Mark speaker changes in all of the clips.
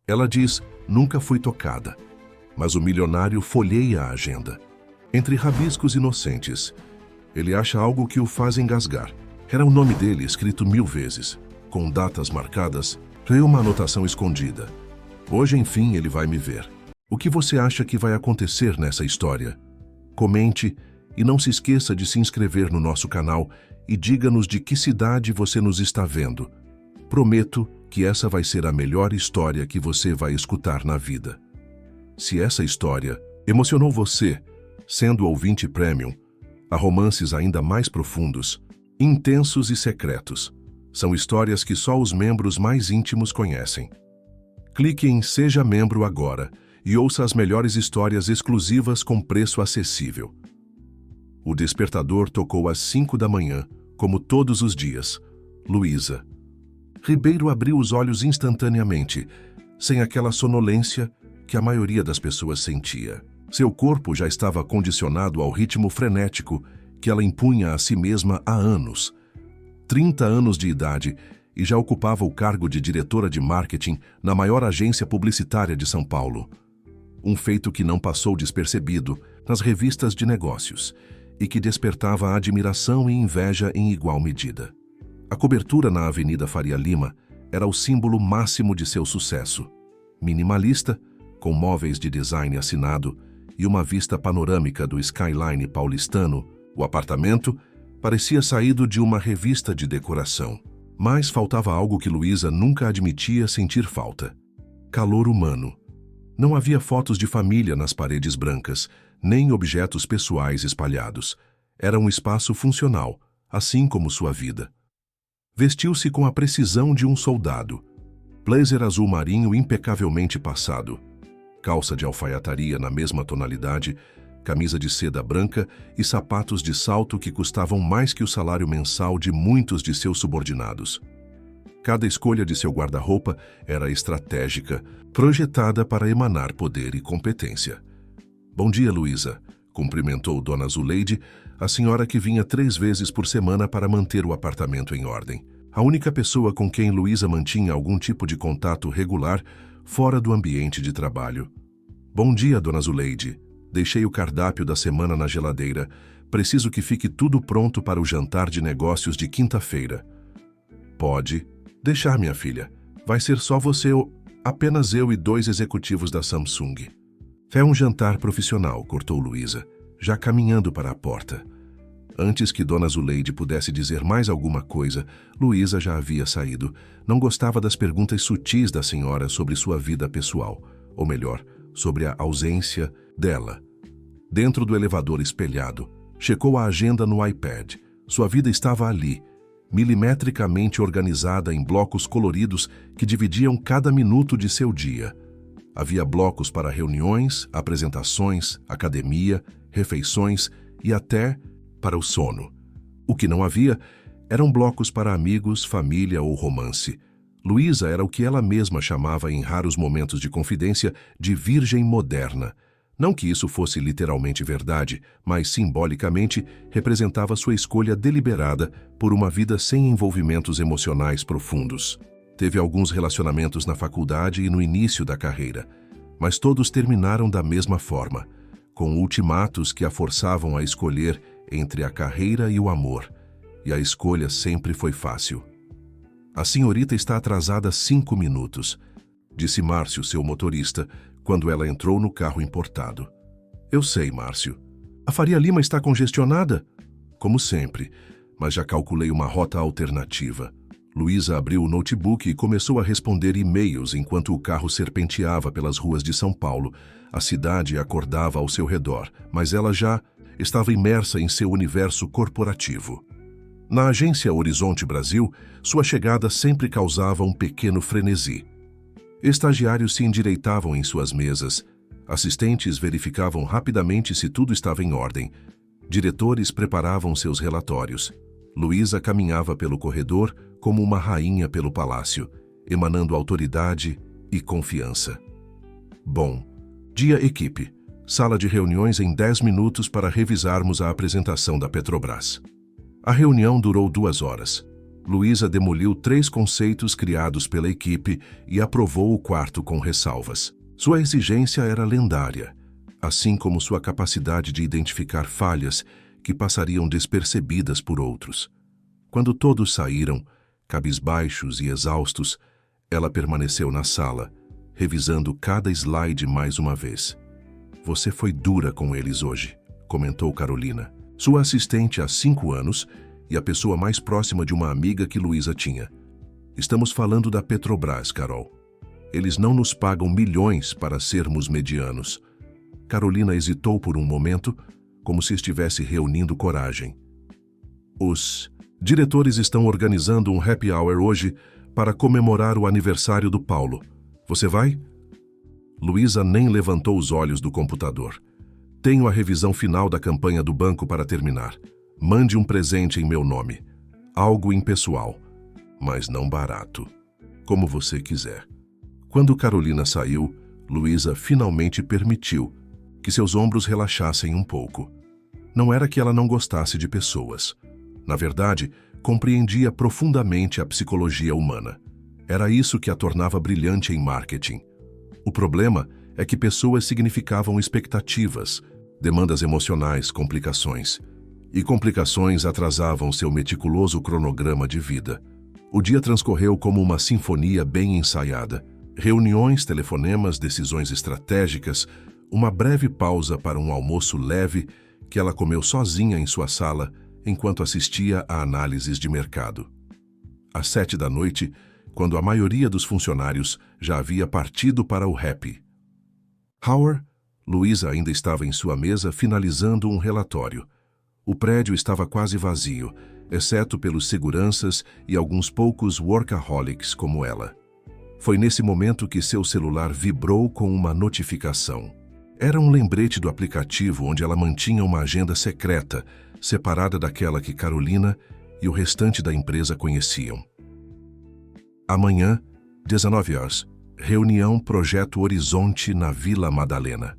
Speaker 1: Ela diz, nunca foi tocada. Mas o milionário folheia a agenda. Entre rabiscos inocentes, ele acha algo que o faz engasgar. Era o nome dele escrito 1000 vezes, com datas marcadas e uma anotação escondida. Hoje, enfim, ele vai me ver. O que você acha que vai acontecer nessa história? Comente e não se esqueça de se inscrever no nosso canal e diga-nos de que cidade você nos está vendo. Prometo que essa vai ser a melhor história que você vai escutar na vida. Se essa história emocionou você, sendo ouvinte premium, há romances ainda mais profundos, intensos e secretos. São histórias que só os membros mais íntimos conhecem. Clique em Seja Membro agora e ouça as melhores histórias exclusivas com preço acessível. O despertador tocou às 5 da manhã, como todos os dias. Luísa. Ribeiro abriu os olhos instantaneamente, sem aquela sonolência que a maioria das pessoas sentia. Seu corpo já estava condicionado ao ritmo frenético que ela impunha a si mesma há anos. 30 anos de idade e já ocupava o cargo de diretora de marketing na maior agência publicitária de São Paulo. Um feito que não passou despercebido nas revistas de negócios e que despertava admiração e inveja em igual medida. A cobertura na Avenida Faria Lima era o símbolo máximo de seu sucesso. Minimalista, com móveis de design assinado e uma vista panorâmica do skyline paulistano, o apartamento parecia saído de uma revista de decoração. Mas faltava algo que Luísa nunca admitia sentir falta: calor humano. Não havia fotos de família nas paredes brancas, nem objetos pessoais espalhados. Era um espaço funcional, assim como sua vida. Vestiu-se com a precisão de um soldado. Blazer azul marinho impecavelmente passado, calça de alfaiataria na mesma tonalidade, camisa de seda branca e sapatos de salto que custavam mais que o salário mensal de muitos de seus subordinados. Cada escolha de seu guarda-roupa era estratégica, projetada para emanar poder e competência. Bom dia, Luísa, cumprimentou Dona Zuleide, a senhora que vinha 3 vezes por semana para manter o apartamento em ordem. A única pessoa com quem Luísa mantinha algum tipo de contato regular fora do ambiente de trabalho. Bom dia, Dona Zuleide. Deixei o cardápio da semana na geladeira. Preciso que fique tudo pronto para o jantar de negócios de quinta-feira. Pode deixar, minha filha. Vai ser só você, apenas eu e 2 executivos da Samsung. É um jantar profissional, cortou Luísa, já caminhando para a porta. Antes que Dona Zuleide pudesse dizer mais alguma coisa, Luísa já havia saído. Não gostava das perguntas sutis da senhora sobre sua vida pessoal, ou melhor, sobre a ausência dela. Dentro do elevador espelhado, checou a agenda no iPad. Sua vida estava ali, milimetricamente organizada em blocos coloridos que dividiam cada minuto de seu dia. Havia blocos para reuniões, apresentações, academia, refeições e até para o sono. O que não havia eram blocos para amigos, família ou romance. Luísa era o que ela mesma chamava em raros momentos de confidência de virgem moderna. Não que isso fosse literalmente verdade, mas simbolicamente representava sua escolha deliberada por uma vida sem envolvimentos emocionais profundos. Teve alguns relacionamentos na faculdade e no início da carreira, mas todos terminaram da mesma forma, com ultimatos que a forçavam a escolher entre a carreira e o amor, e a escolha sempre foi fácil. A senhorita está atrasada 5 minutos, disse Márcio, seu motorista, quando ela entrou no carro importado. Eu sei, Márcio. A Faria Lima está congestionada? Como sempre, mas já calculei uma rota alternativa. Luísa abriu o notebook e começou a responder e-mails enquanto o carro serpenteava pelas ruas de São Paulo. A cidade acordava ao seu redor, mas ela já estava imersa em seu universo corporativo. Na agência Horizonte Brasil, sua chegada sempre causava um pequeno frenesi. Estagiários se endireitavam em suas mesas, assistentes verificavam rapidamente se tudo estava em ordem, diretores preparavam seus relatórios. Luísa caminhava pelo corredor como uma rainha pelo palácio, emanando autoridade e confiança. Bom, dia equipe. Sala de reuniões em 10 minutos para revisarmos a apresentação da Petrobras. A reunião durou 2 horas. Luísa demoliu 3 conceitos criados pela equipe e aprovou o quarto com ressalvas. Sua exigência era lendária, assim como sua capacidade de identificar falhas que passariam despercebidas por outros. Quando todos saíram, cabisbaixos e exaustos, ela permaneceu na sala, revisando cada slide mais uma vez. "Você foi dura com eles hoje", comentou Carolina, sua assistente há 5 anos e a pessoa mais próxima de uma amiga que Luísa tinha. "Estamos falando da Petrobras, Carol. Eles não nos pagam milhões para sermos medianos." Carolina hesitou por um momento, como se estivesse reunindo coragem. "Os diretores estão organizando um happy hour hoje para comemorar o aniversário do Paulo. Você vai?" Luísa nem levantou os olhos do computador. "Tenho a revisão final da campanha do banco para terminar. Mande um presente em meu nome. Algo impessoal, mas não barato. Como você quiser." Quando Carolina saiu, Luísa finalmente permitiu que seus ombros relaxassem um pouco. Não era que ela não gostasse de pessoas. Na verdade, compreendia profundamente a psicologia humana. Era isso que a tornava brilhante em marketing. O problema é que pessoas significavam expectativas, demandas emocionais, complicações. E complicações atrasavam seu meticuloso cronograma de vida. O dia transcorreu como uma sinfonia bem ensaiada. Reuniões, telefonemas, decisões estratégicas, uma breve pausa para um almoço leve que ela comeu sozinha em sua sala enquanto assistia a análises de mercado. Às 7 da noite, quando a maioria dos funcionários já havia partido para o happy hour, Luísa ainda estava em sua mesa finalizando um relatório. O prédio estava quase vazio, exceto pelos seguranças e alguns poucos workaholics como ela. Foi nesse momento que seu celular vibrou com uma notificação. Era um lembrete do aplicativo onde ela mantinha uma agenda secreta, separada daquela que Carolina e o restante da empresa conheciam. Amanhã, 19 horas, reunião Projeto Horizonte na Vila Madalena.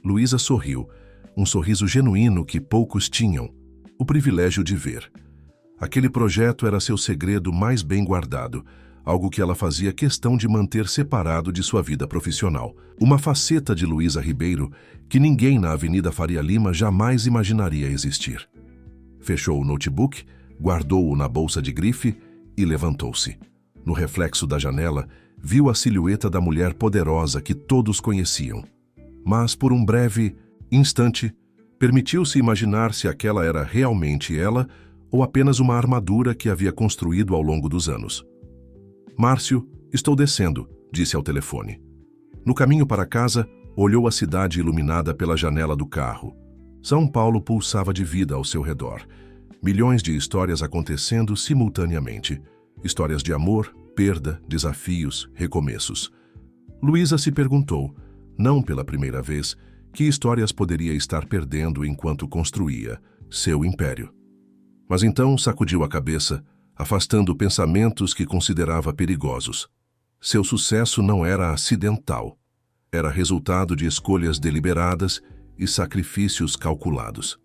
Speaker 1: Luísa sorriu, um sorriso genuíno que poucos tinham, o privilégio de ver. Aquele projeto era seu segredo mais bem guardado, algo que ela fazia questão de manter separado de sua vida profissional. Uma faceta de Luísa Ribeiro que ninguém na Avenida Faria Lima jamais imaginaria existir. Fechou o notebook, guardou-o na bolsa de grife e levantou-se. No reflexo da janela, viu a silhueta da mulher poderosa que todos conheciam. Mas, por um breve instante, permitiu-se imaginar se aquela era realmente ela ou apenas uma armadura que havia construído ao longo dos anos. "Márcio, estou descendo", disse ao telefone. No caminho para casa, olhou a cidade iluminada pela janela do carro. São Paulo pulsava de vida ao seu redor. Milhões de histórias acontecendo simultaneamente. Histórias de amor, perda, desafios, recomeços. Luísa se perguntou, não pela primeira vez, que histórias poderia estar perdendo enquanto construía seu império. Mas então sacudiu a cabeça, afastando pensamentos que considerava perigosos. Seu sucesso não era acidental. Era resultado de escolhas deliberadas e sacrifícios calculados.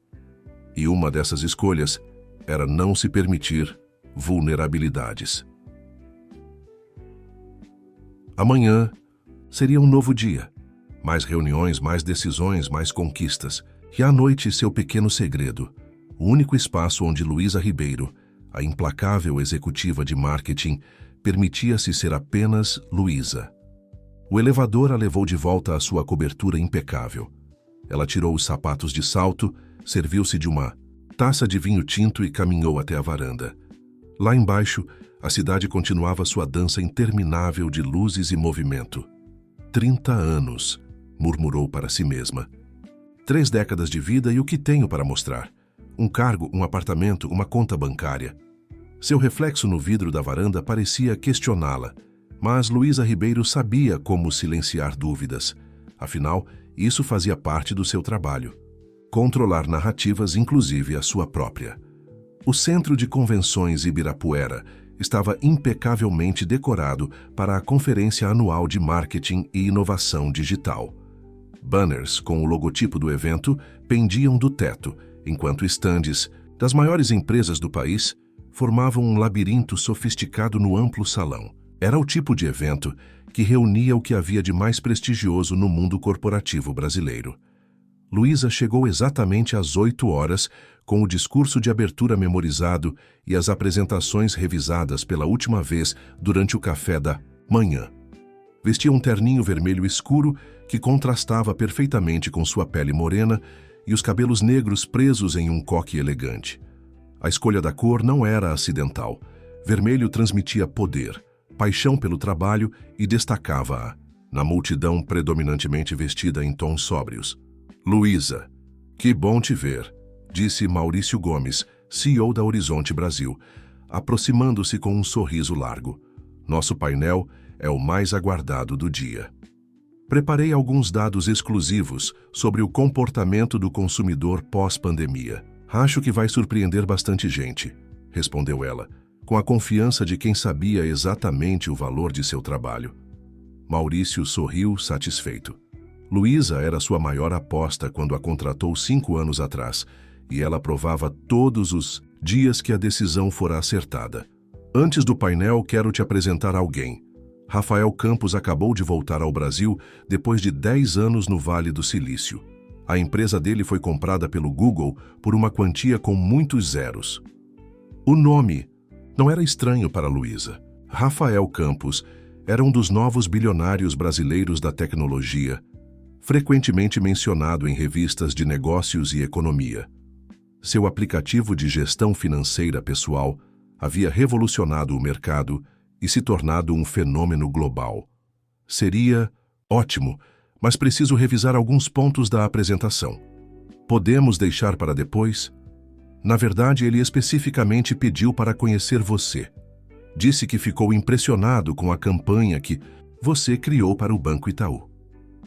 Speaker 1: E uma dessas escolhas era não se permitir vulnerabilidades. Amanhã seria um novo dia. Mais reuniões, mais decisões, mais conquistas. E à noite seu pequeno segredo, o único espaço onde Luísa Ribeiro, a implacável executiva de marketing, permitia-se ser apenas Luísa. O elevador a levou de volta à sua cobertura impecável. Ela tirou os sapatos de salto, serviu-se de uma taça de vinho tinto e caminhou até a varanda. Lá embaixo, a cidade continuava sua dança interminável de luzes e movimento. 30 anos, murmurou para si mesma. 3 décadas de vida e o que tenho para mostrar? Um cargo, um apartamento, uma conta bancária. Seu reflexo no vidro da varanda parecia questioná-la, mas Luísa Ribeiro sabia como silenciar dúvidas. Afinal, isso fazia parte do seu trabalho. Controlar narrativas, inclusive a sua própria. O Centro de Convenções Ibirapuera estava impecavelmente decorado para a Conferência Anual de Marketing e Inovação Digital. Banners com o logotipo do evento pendiam do teto, enquanto estandes das maiores empresas do país formavam um labirinto sofisticado no amplo salão. Era o tipo de evento que reunia o que havia de mais prestigioso no mundo corporativo brasileiro. Luísa chegou exatamente às 8 horas, com o discurso de abertura memorizado e as apresentações revisadas pela última vez durante o café da manhã. Vestia um terninho vermelho escuro que contrastava perfeitamente com sua pele morena e os cabelos negros presos em um coque elegante. A escolha da cor não era acidental. Vermelho transmitia poder, paixão pelo trabalho e destacava-a, na multidão predominantemente vestida em tons sóbrios. Luísa, que bom te ver, disse Maurício Gomes, CEO da Horizonte Brasil, aproximando-se com um sorriso largo. Nosso painel é o mais aguardado do dia. Preparei alguns dados exclusivos sobre o comportamento do consumidor pós-pandemia. Acho que vai surpreender bastante gente, respondeu ela, com a confiança de quem sabia exatamente o valor de seu trabalho. Maurício sorriu satisfeito. Luísa era sua maior aposta quando a contratou 5 anos atrás, e ela provava todos os dias que a decisão fora acertada. Antes do painel, quero te apresentar alguém. Rafael Campos acabou de voltar ao Brasil depois de 10 anos no Vale do Silício. A empresa dele foi comprada pelo Google por uma quantia com muitos zeros. O nome não era estranho para Luísa. Rafael Campos era um dos novos bilionários brasileiros da tecnologia, frequentemente mencionado em revistas de negócios e economia. Seu aplicativo de gestão financeira pessoal havia revolucionado o mercado e se tornado um fenômeno global. Seria ótimo, mas preciso revisar alguns pontos da apresentação. Podemos deixar para depois? Na verdade, ele especificamente pediu para conhecer você. Disse que ficou impressionado com a campanha que você criou para o Banco Itaú.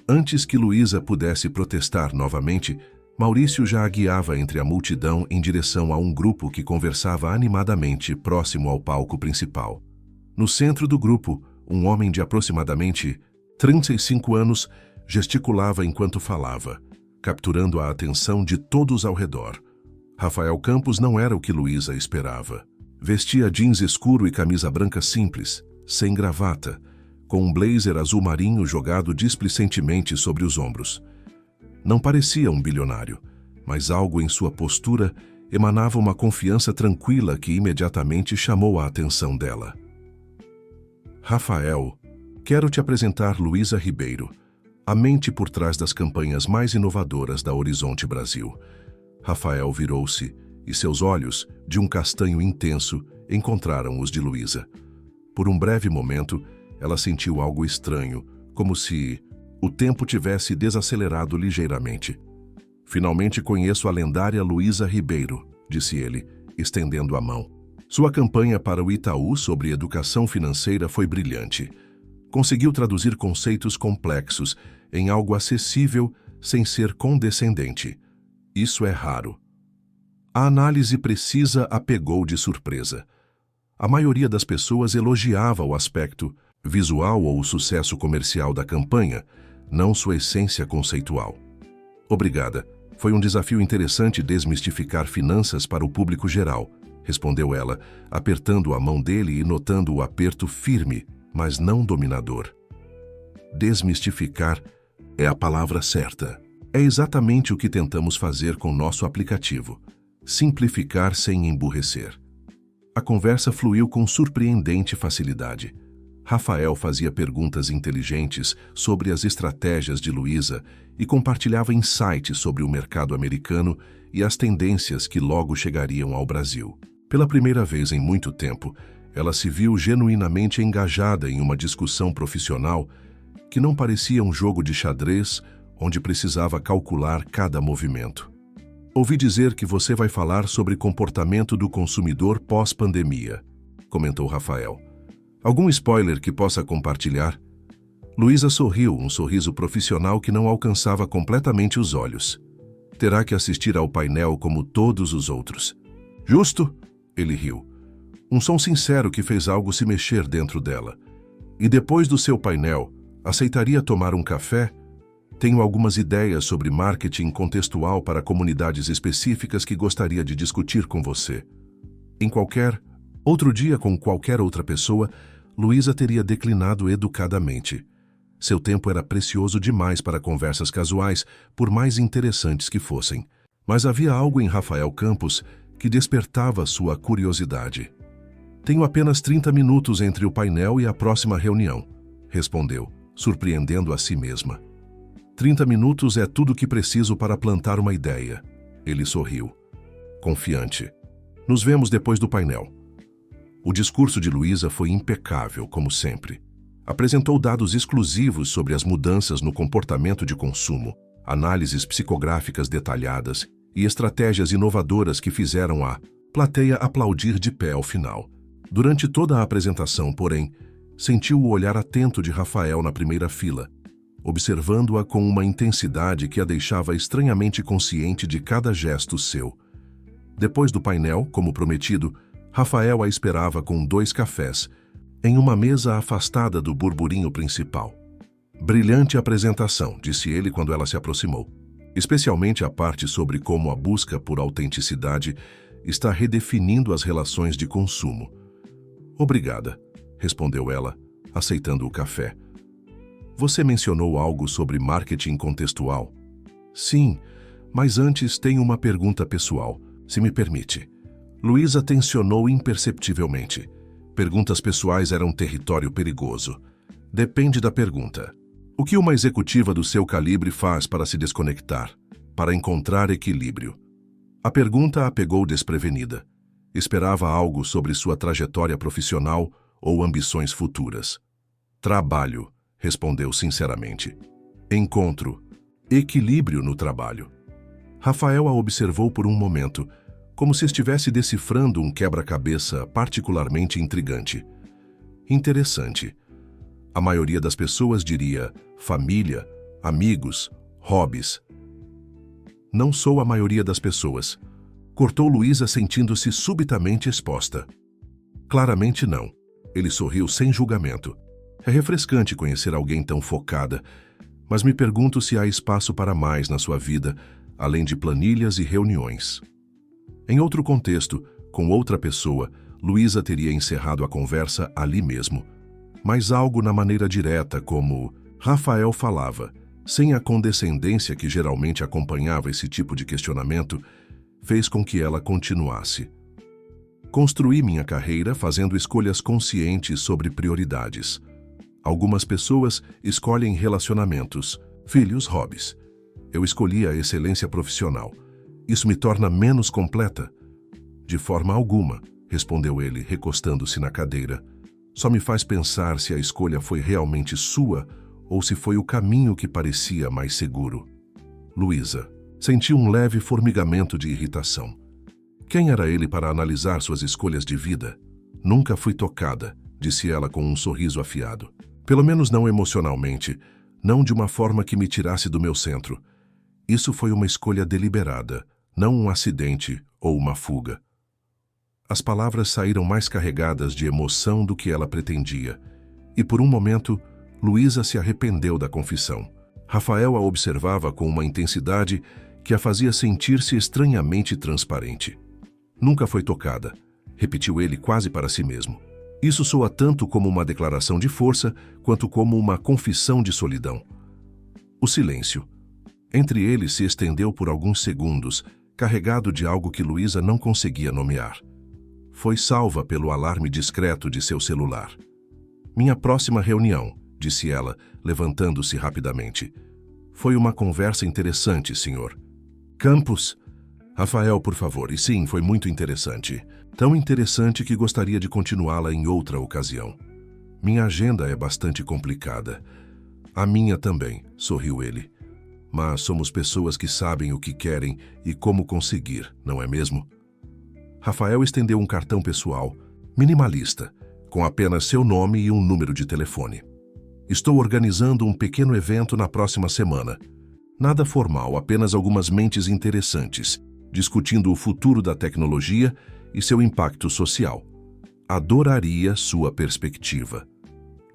Speaker 1: Antes que Luísa pudesse protestar novamente, Maurício já a guiava entre a multidão em direção a um grupo que conversava animadamente próximo ao palco principal. No centro do grupo, um homem de aproximadamente 35 anos gesticulava enquanto falava, capturando a atenção de todos ao redor. Rafael Campos não era o que Luísa esperava. Vestia jeans escuro e camisa branca simples, sem gravata, com um blazer azul marinho jogado displicentemente sobre os ombros. Não parecia um bilionário, mas algo em sua postura emanava uma confiança tranquila que imediatamente chamou a atenção dela. Rafael, quero te apresentar Luísa Ribeiro, a mente por trás das campanhas mais inovadoras da Horizonte Brasil. Rafael virou-se e seus olhos, de um castanho intenso, encontraram os de Luísa. Por um breve momento, ela sentiu algo estranho, como se o tempo tivesse desacelerado ligeiramente. Finalmente conheço a lendária Luísa Ribeiro, disse ele, estendendo a mão. Sua campanha para o Itaú sobre educação financeira foi brilhante. Conseguiu traduzir conceitos complexos em algo acessível sem ser condescendente. Isso é raro. A análise precisa a pegou de surpresa. A maioria das pessoas elogiava o aspecto visual ou o sucesso comercial da campanha, não sua essência conceitual. Obrigada. Foi um desafio interessante desmistificar finanças para o público geral, respondeu ela, apertando a mão dele e notando o aperto firme, mas não dominador. Desmistificar é a palavra certa. É exatamente o que tentamos fazer com nosso aplicativo. Simplificar sem emburrecer. A conversa fluiu com surpreendente facilidade. Rafael fazia perguntas inteligentes sobre as estratégias de Luísa e compartilhava insights sobre o mercado americano e as tendências que logo chegariam ao Brasil. Pela primeira vez em muito tempo, ela se viu genuinamente engajada em uma discussão profissional que não parecia um jogo de xadrez onde precisava calcular cada movimento. Ouvi dizer que você vai falar sobre comportamento do consumidor pós-pandemia, comentou Rafael. Algum spoiler que possa compartilhar? Luísa sorriu, um sorriso profissional que não alcançava completamente os olhos. Terá que assistir ao painel como todos os outros. Justo? Ele riu. Um som sincero que fez algo se mexer dentro dela. E depois do seu painel, aceitaria tomar um café? Tenho algumas ideias sobre marketing contextual para comunidades específicas que gostaria de discutir com você. Em qualquer Outro dia, com qualquer outra pessoa, Luísa teria declinado educadamente. Seu tempo era precioso demais para conversas casuais, por mais interessantes que fossem. Mas havia algo em Rafael Campos que despertava sua curiosidade. Tenho apenas 30 minutos entre o painel e a próxima reunião, respondeu, surpreendendo a si mesma. 30 minutos é tudo o que preciso para plantar uma ideia. Ele sorriu, confiante. Nos vemos depois do painel. O discurso de Luísa foi impecável, como sempre. Apresentou dados exclusivos sobre as mudanças no comportamento de consumo, análises psicográficas detalhadas e estratégias inovadoras que fizeram a plateia aplaudir de pé ao final. Durante toda a apresentação, porém, sentiu o olhar atento de Rafael na primeira fila, observando-a com uma intensidade que a deixava estranhamente consciente de cada gesto seu. Depois do painel, como prometido, Rafael a esperava com 2 cafés, em uma mesa afastada do burburinho principal. Brilhante apresentação, disse ele quando ela se aproximou. Especialmente a parte sobre como a busca por autenticidade está redefinindo as relações de consumo. Obrigada, respondeu ela, aceitando o café. Você mencionou algo sobre marketing contextual? Sim, mas antes tenho uma pergunta pessoal, se me permite. Luísa tensionou imperceptivelmente. Perguntas pessoais eram território perigoso. Depende da pergunta. O que uma executiva do seu calibre faz para se desconectar, para encontrar equilíbrio? A pergunta a pegou desprevenida. Esperava algo sobre sua trajetória profissional ou ambições futuras. Trabalho, respondeu sinceramente. Encontro equilíbrio no trabalho. Rafael a observou por um momento, como se estivesse decifrando um quebra-cabeça particularmente intrigante. Interessante. A maioria das pessoas diria família, amigos, hobbies. Não sou a maioria das pessoas. Cortou Luísa, sentindo-se subitamente exposta. Claramente não. Ele sorriu sem julgamento. É refrescante conhecer alguém tão focada, mas me pergunto se há espaço para mais na sua vida, além de planilhas e reuniões. Em outro contexto, com outra pessoa, Luísa teria encerrado a conversa ali mesmo. Mas algo na maneira direta, como Rafael falava, sem a condescendência que geralmente acompanhava esse tipo de questionamento, fez com que ela continuasse. Construí minha carreira fazendo escolhas conscientes sobre prioridades. Algumas pessoas escolhem relacionamentos, filhos, hobbies. Eu escolhi a excelência profissional. Isso me torna menos completa? De forma alguma, respondeu ele, recostando-se na cadeira. Só me faz pensar se a escolha foi realmente sua ou se foi o caminho que parecia mais seguro. Luísa sentiu um leve formigamento de irritação. Quem era ele para analisar suas escolhas de vida? Nunca fui tocada, disse ela com um sorriso afiado. Pelo menos não emocionalmente, não de uma forma que me tirasse do meu centro. Isso foi uma escolha deliberada, não um acidente ou uma fuga. As palavras saíram mais carregadas de emoção do que ela pretendia, e por um momento, Luísa se arrependeu da confissão. Rafael a observava com uma intensidade que a fazia sentir-se estranhamente transparente. Nunca foi tocada, repetiu ele quase para si mesmo. Isso soa tanto como uma declaração de força, quanto como uma confissão de solidão. O silêncio entre eles se estendeu por alguns segundos, carregado de algo que Luísa não conseguia nomear. Foi salva pelo alarme discreto de seu celular. Minha próxima reunião, disse ela, levantando-se rapidamente. Foi uma conversa interessante, senhor. Campos? Rafael, por favor. E sim, foi muito interessante. Tão interessante que gostaria de continuá-la em outra ocasião. Minha agenda é bastante complicada. A minha também, sorriu ele. Mas somos pessoas que sabem o que querem e como conseguir, não é mesmo? Rafael estendeu um cartão pessoal, minimalista, com apenas seu nome e um número de telefone. Estou organizando um pequeno evento na próxima semana. Nada formal, apenas algumas mentes interessantes, discutindo o futuro da tecnologia e seu impacto social. Adoraria sua perspectiva.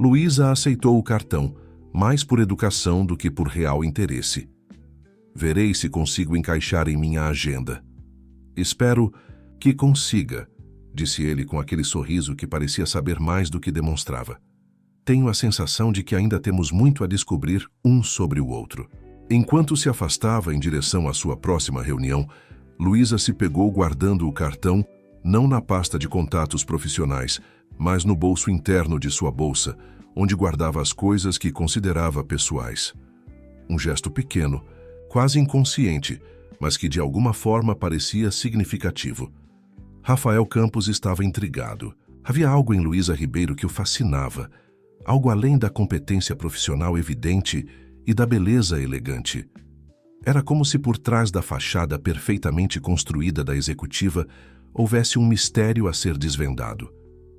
Speaker 1: Luísa aceitou o cartão, mais por educação do que por real interesse. Verei se consigo encaixar em minha agenda. Espero que consiga, disse ele com aquele sorriso que parecia saber mais do que demonstrava. Tenho a sensação de que ainda temos muito a descobrir um sobre o outro. Enquanto se afastava em direção à sua próxima reunião, Luísa se pegou guardando o cartão, não na pasta de contatos profissionais, mas no bolso interno de sua bolsa, onde guardava as coisas que considerava pessoais. Um gesto pequeno, quase inconsciente, mas que de alguma forma parecia significativo. Rafael Campos estava intrigado. Havia algo em Luísa Ribeiro que o fascinava, algo além da competência profissional evidente e da beleza elegante. Era como se por trás da fachada perfeitamente construída da executiva houvesse um mistério a ser desvendado.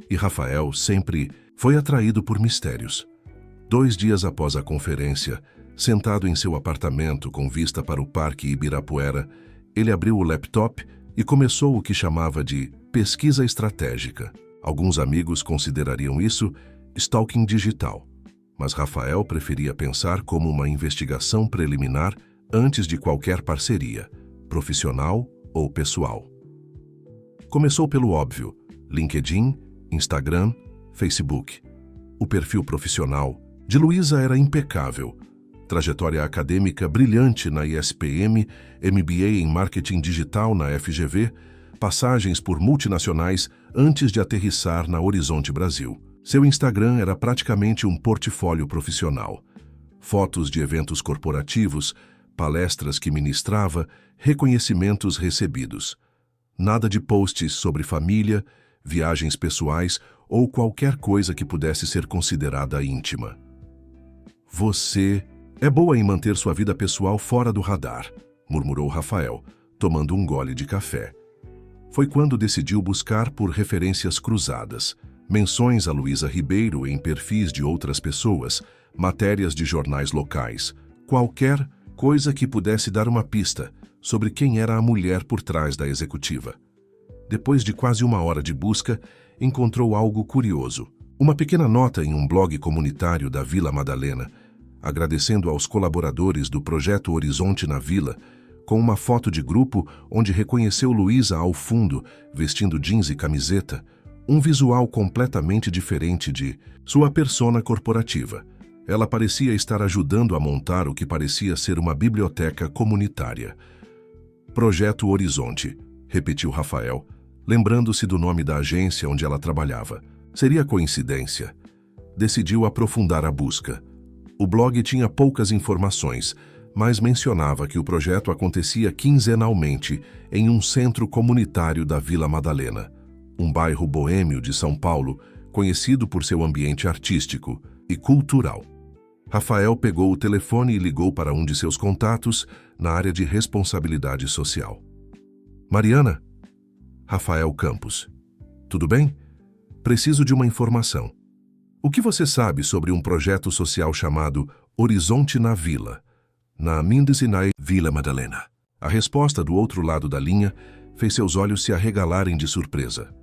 Speaker 1: E Rafael sempre foi atraído por mistérios. 2 dias após a conferência, sentado em seu apartamento com vista para o Parque Ibirapuera, ele abriu o laptop e começou o que chamava de pesquisa estratégica. Alguns amigos considerariam isso stalking digital, mas Rafael preferia pensar como uma investigação preliminar antes de qualquer parceria, profissional ou pessoal. Começou pelo óbvio: LinkedIn, Instagram, Facebook. O perfil profissional de Luísa era impecável. Trajetória acadêmica brilhante na ISPM, MBA em Marketing Digital na FGV, passagens por multinacionais antes de aterrissar na Horizonte Brasil. Seu Instagram era praticamente um portfólio profissional. Fotos de eventos corporativos, palestras que ministrava, reconhecimentos recebidos. Nada de posts sobre família, viagens pessoais ou qualquer coisa que pudesse ser considerada íntima. Você é boa em manter sua vida pessoal fora do radar, murmurou Rafael, tomando um gole de café. Foi quando decidiu buscar por referências cruzadas, menções a Luísa Ribeiro em perfis de outras pessoas, matérias de jornais locais, qualquer coisa que pudesse dar uma pista sobre quem era a mulher por trás da executiva. Depois de quase 1 hora de busca, encontrou algo curioso. Uma pequena nota em um blog comunitário da Vila Madalena, agradecendo aos colaboradores do Projeto Horizonte na Vila, com uma foto de grupo onde reconheceu Luísa ao fundo, vestindo jeans e camiseta, um visual completamente diferente de sua persona corporativa. Ela parecia estar ajudando a montar o que parecia ser uma biblioteca comunitária. Projeto Horizonte, repetiu Rafael, lembrando-se do nome da agência onde ela trabalhava. Seria coincidência. Decidiu aprofundar a busca. O blog tinha poucas informações, mas mencionava que o projeto acontecia quinzenalmente em um centro comunitário da Vila Madalena, um bairro boêmio de São Paulo, conhecido por seu ambiente artístico e cultural. Rafael pegou o telefone e ligou para um de seus contatos na área de responsabilidade social. Mariana? Rafael Campos. Tudo bem? Preciso de uma informação. O que você sabe sobre um projeto social chamado Horizonte na Vila, na Mindesinai, Vila Madalena? A resposta do outro lado da linha fez seus olhos se arregalarem de surpresa.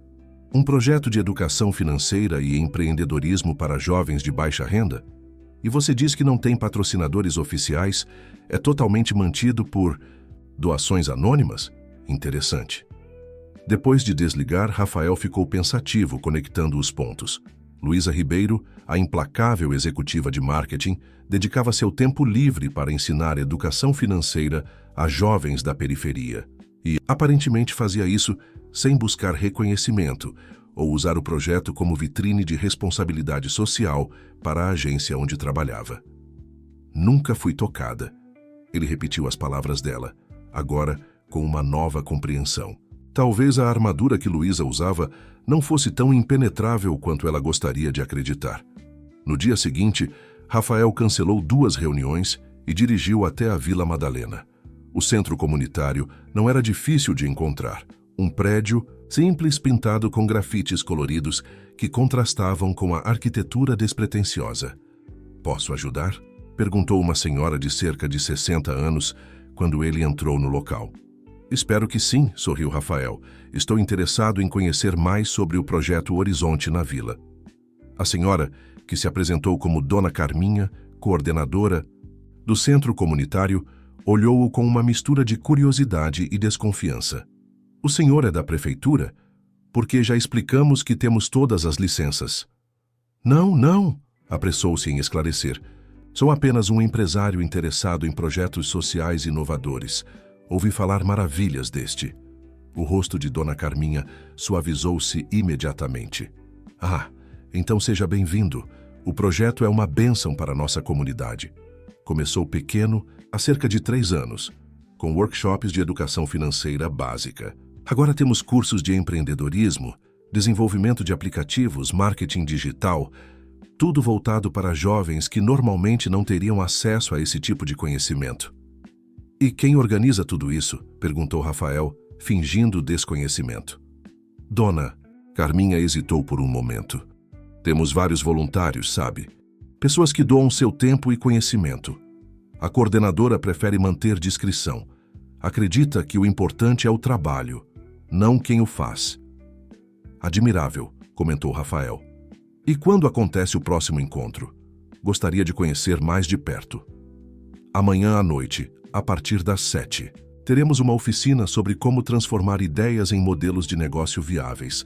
Speaker 1: Um projeto de educação financeira e empreendedorismo para jovens de baixa renda? E você diz que não tem patrocinadores oficiais? É totalmente mantido por doações anônimas? Interessante. Depois de desligar, Rafael ficou pensativo, conectando os pontos. Luísa Ribeiro, a implacável executiva de marketing, dedicava seu tempo livre para ensinar educação financeira a jovens da periferia. E, aparentemente, fazia isso sem buscar reconhecimento ou usar o projeto como vitrine de responsabilidade social para a agência onde trabalhava. Nunca fui tocada. Ele repetiu as palavras dela, agora com uma nova compreensão. Talvez a armadura que Luísa usava não fosse tão impenetrável quanto ela gostaria de acreditar. No dia seguinte, Rafael cancelou 2 reuniões e dirigiu até a Vila Madalena. O centro comunitário não era difícil de encontrar. Um prédio simples pintado com grafites coloridos que contrastavam com a arquitetura despretensiosa. "Posso ajudar?" perguntou uma senhora de cerca de 60 anos quando ele entrou no local. "Espero que sim", sorriu Rafael. "Estou interessado em conhecer mais sobre o projeto Horizonte na Vila." A senhora, que se apresentou como Dona Carminha, coordenadora do centro comunitário, olhou-o com uma mistura de curiosidade e desconfiança. "O senhor é da prefeitura?" porque já explicamos que temos todas as licenças. Não, não, apressou-se em esclarecer. Sou apenas um empresário interessado em projetos sociais inovadores. Ouvi falar maravilhas deste. O rosto de Dona Carminha suavizou-se imediatamente. Ah, então seja bem-vindo. O projeto é uma bênção para a nossa comunidade. Começou pequeno, há cerca de 3 anos, com workshops de educação financeira básica. Agora temos cursos de empreendedorismo, desenvolvimento de aplicativos, marketing digital, tudo voltado para jovens que normalmente não teriam acesso a esse tipo de conhecimento. E quem organiza tudo isso? Perguntou Rafael, fingindo desconhecimento. Dona Carminha hesitou por um momento. Temos vários voluntários, sabe? Pessoas que doam seu tempo e conhecimento. A coordenadora prefere manter discrição. Acredita que o importante é o trabalho, não quem o faz. Admirável, comentou Rafael. E quando acontece o próximo encontro? Gostaria de conhecer mais de perto. Amanhã à noite, a partir das 7, teremos uma oficina sobre como transformar ideias em modelos de negócio viáveis.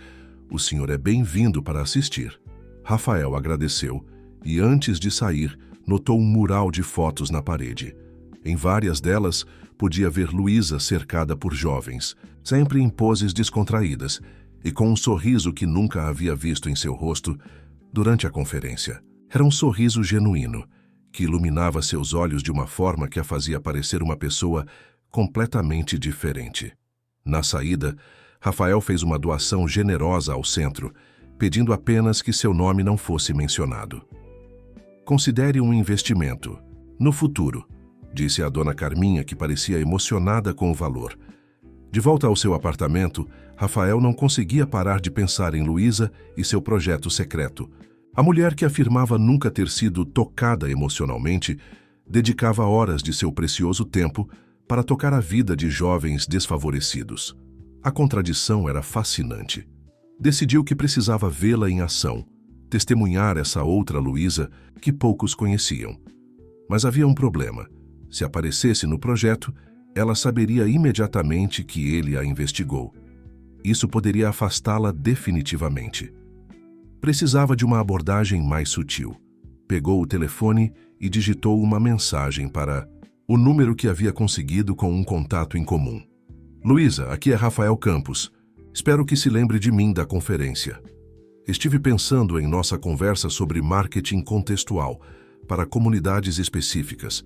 Speaker 1: O senhor é bem-vindo para assistir. Rafael agradeceu e, antes de sair, notou um mural de fotos na parede. Em várias delas, podia ver Luísa cercada por jovens, sempre em poses descontraídas e com um sorriso que nunca havia visto em seu rosto durante a conferência. Era um sorriso genuíno, que iluminava seus olhos de uma forma que a fazia parecer uma pessoa completamente diferente. Na saída, Rafael fez uma doação generosa ao centro, pedindo apenas que seu nome não fosse mencionado. Considere um investimento. No futuro, disse a Dona Carminha, que parecia emocionada com o valor. De volta ao seu apartamento, Rafael não conseguia parar de pensar em Luísa e seu projeto secreto. A mulher que afirmava nunca ter sido tocada emocionalmente dedicava horas de seu precioso tempo para tocar a vida de jovens desfavorecidos. A contradição era fascinante. Decidiu que precisava vê-la em ação, testemunhar essa outra Luísa que poucos conheciam. Mas havia um problema. Se aparecesse no projeto, ela saberia imediatamente que ele a investigou. Isso poderia afastá-la definitivamente. Precisava de uma abordagem mais sutil. Pegou o telefone e digitou uma mensagem para o número que havia conseguido com um contato em comum. Luísa, aqui é Rafael Campos. Espero que se lembre de mim da conferência. Estive pensando em nossa conversa sobre marketing contextual para comunidades específicas.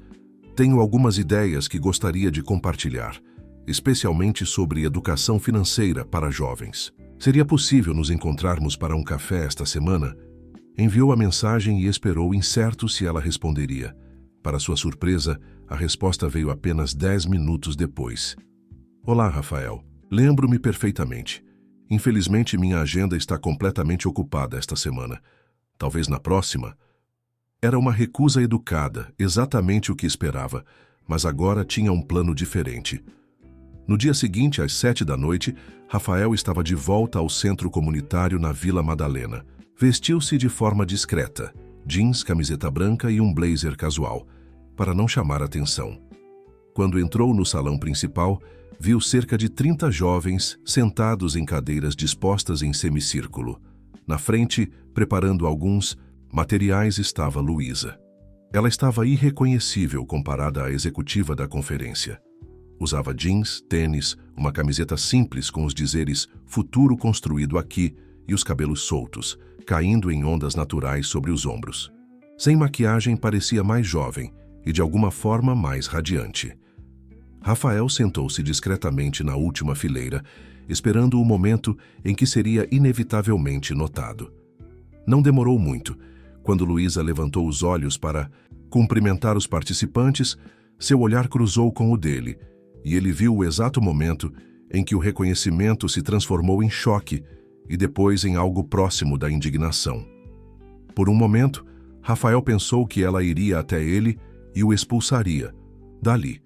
Speaker 1: Tenho algumas ideias que gostaria de compartilhar, especialmente sobre educação financeira para jovens. Seria possível nos encontrarmos para um café esta semana? Enviou a mensagem e esperou incerto se ela responderia. Para sua surpresa, a resposta veio apenas 10 minutos depois. Olá, Rafael. Lembro-me perfeitamente. Infelizmente, minha agenda está completamente ocupada esta semana. Talvez na próxima. Era uma recusa educada, exatamente o que esperava, mas agora tinha um plano diferente. No dia seguinte, às 7 da noite, Rafael estava de volta ao centro comunitário na Vila Madalena. Vestiu-se de forma discreta, jeans, camiseta branca e um blazer casual, para não chamar atenção. Quando entrou no salão principal, viu cerca de 30 jovens sentados em cadeiras dispostas em semicírculo. Na frente, preparando alguns materiais, estava Luísa. Ela estava irreconhecível comparada à executiva da conferência. Usava jeans, tênis, uma camiseta simples com os dizeres "Futuro construído aqui" e os cabelos soltos, caindo em ondas naturais sobre os ombros. Sem maquiagem, parecia mais jovem e de alguma forma mais radiante. Rafael sentou-se discretamente na última fileira, esperando o momento em que seria inevitavelmente notado. Não demorou muito. Quando Luísa levantou os olhos para cumprimentar os participantes, seu olhar cruzou com o dele, e ele viu o exato momento em que o reconhecimento se transformou em choque e depois em algo próximo da indignação. Por um momento, Rafael pensou que ela iria até ele e o expulsaria dali.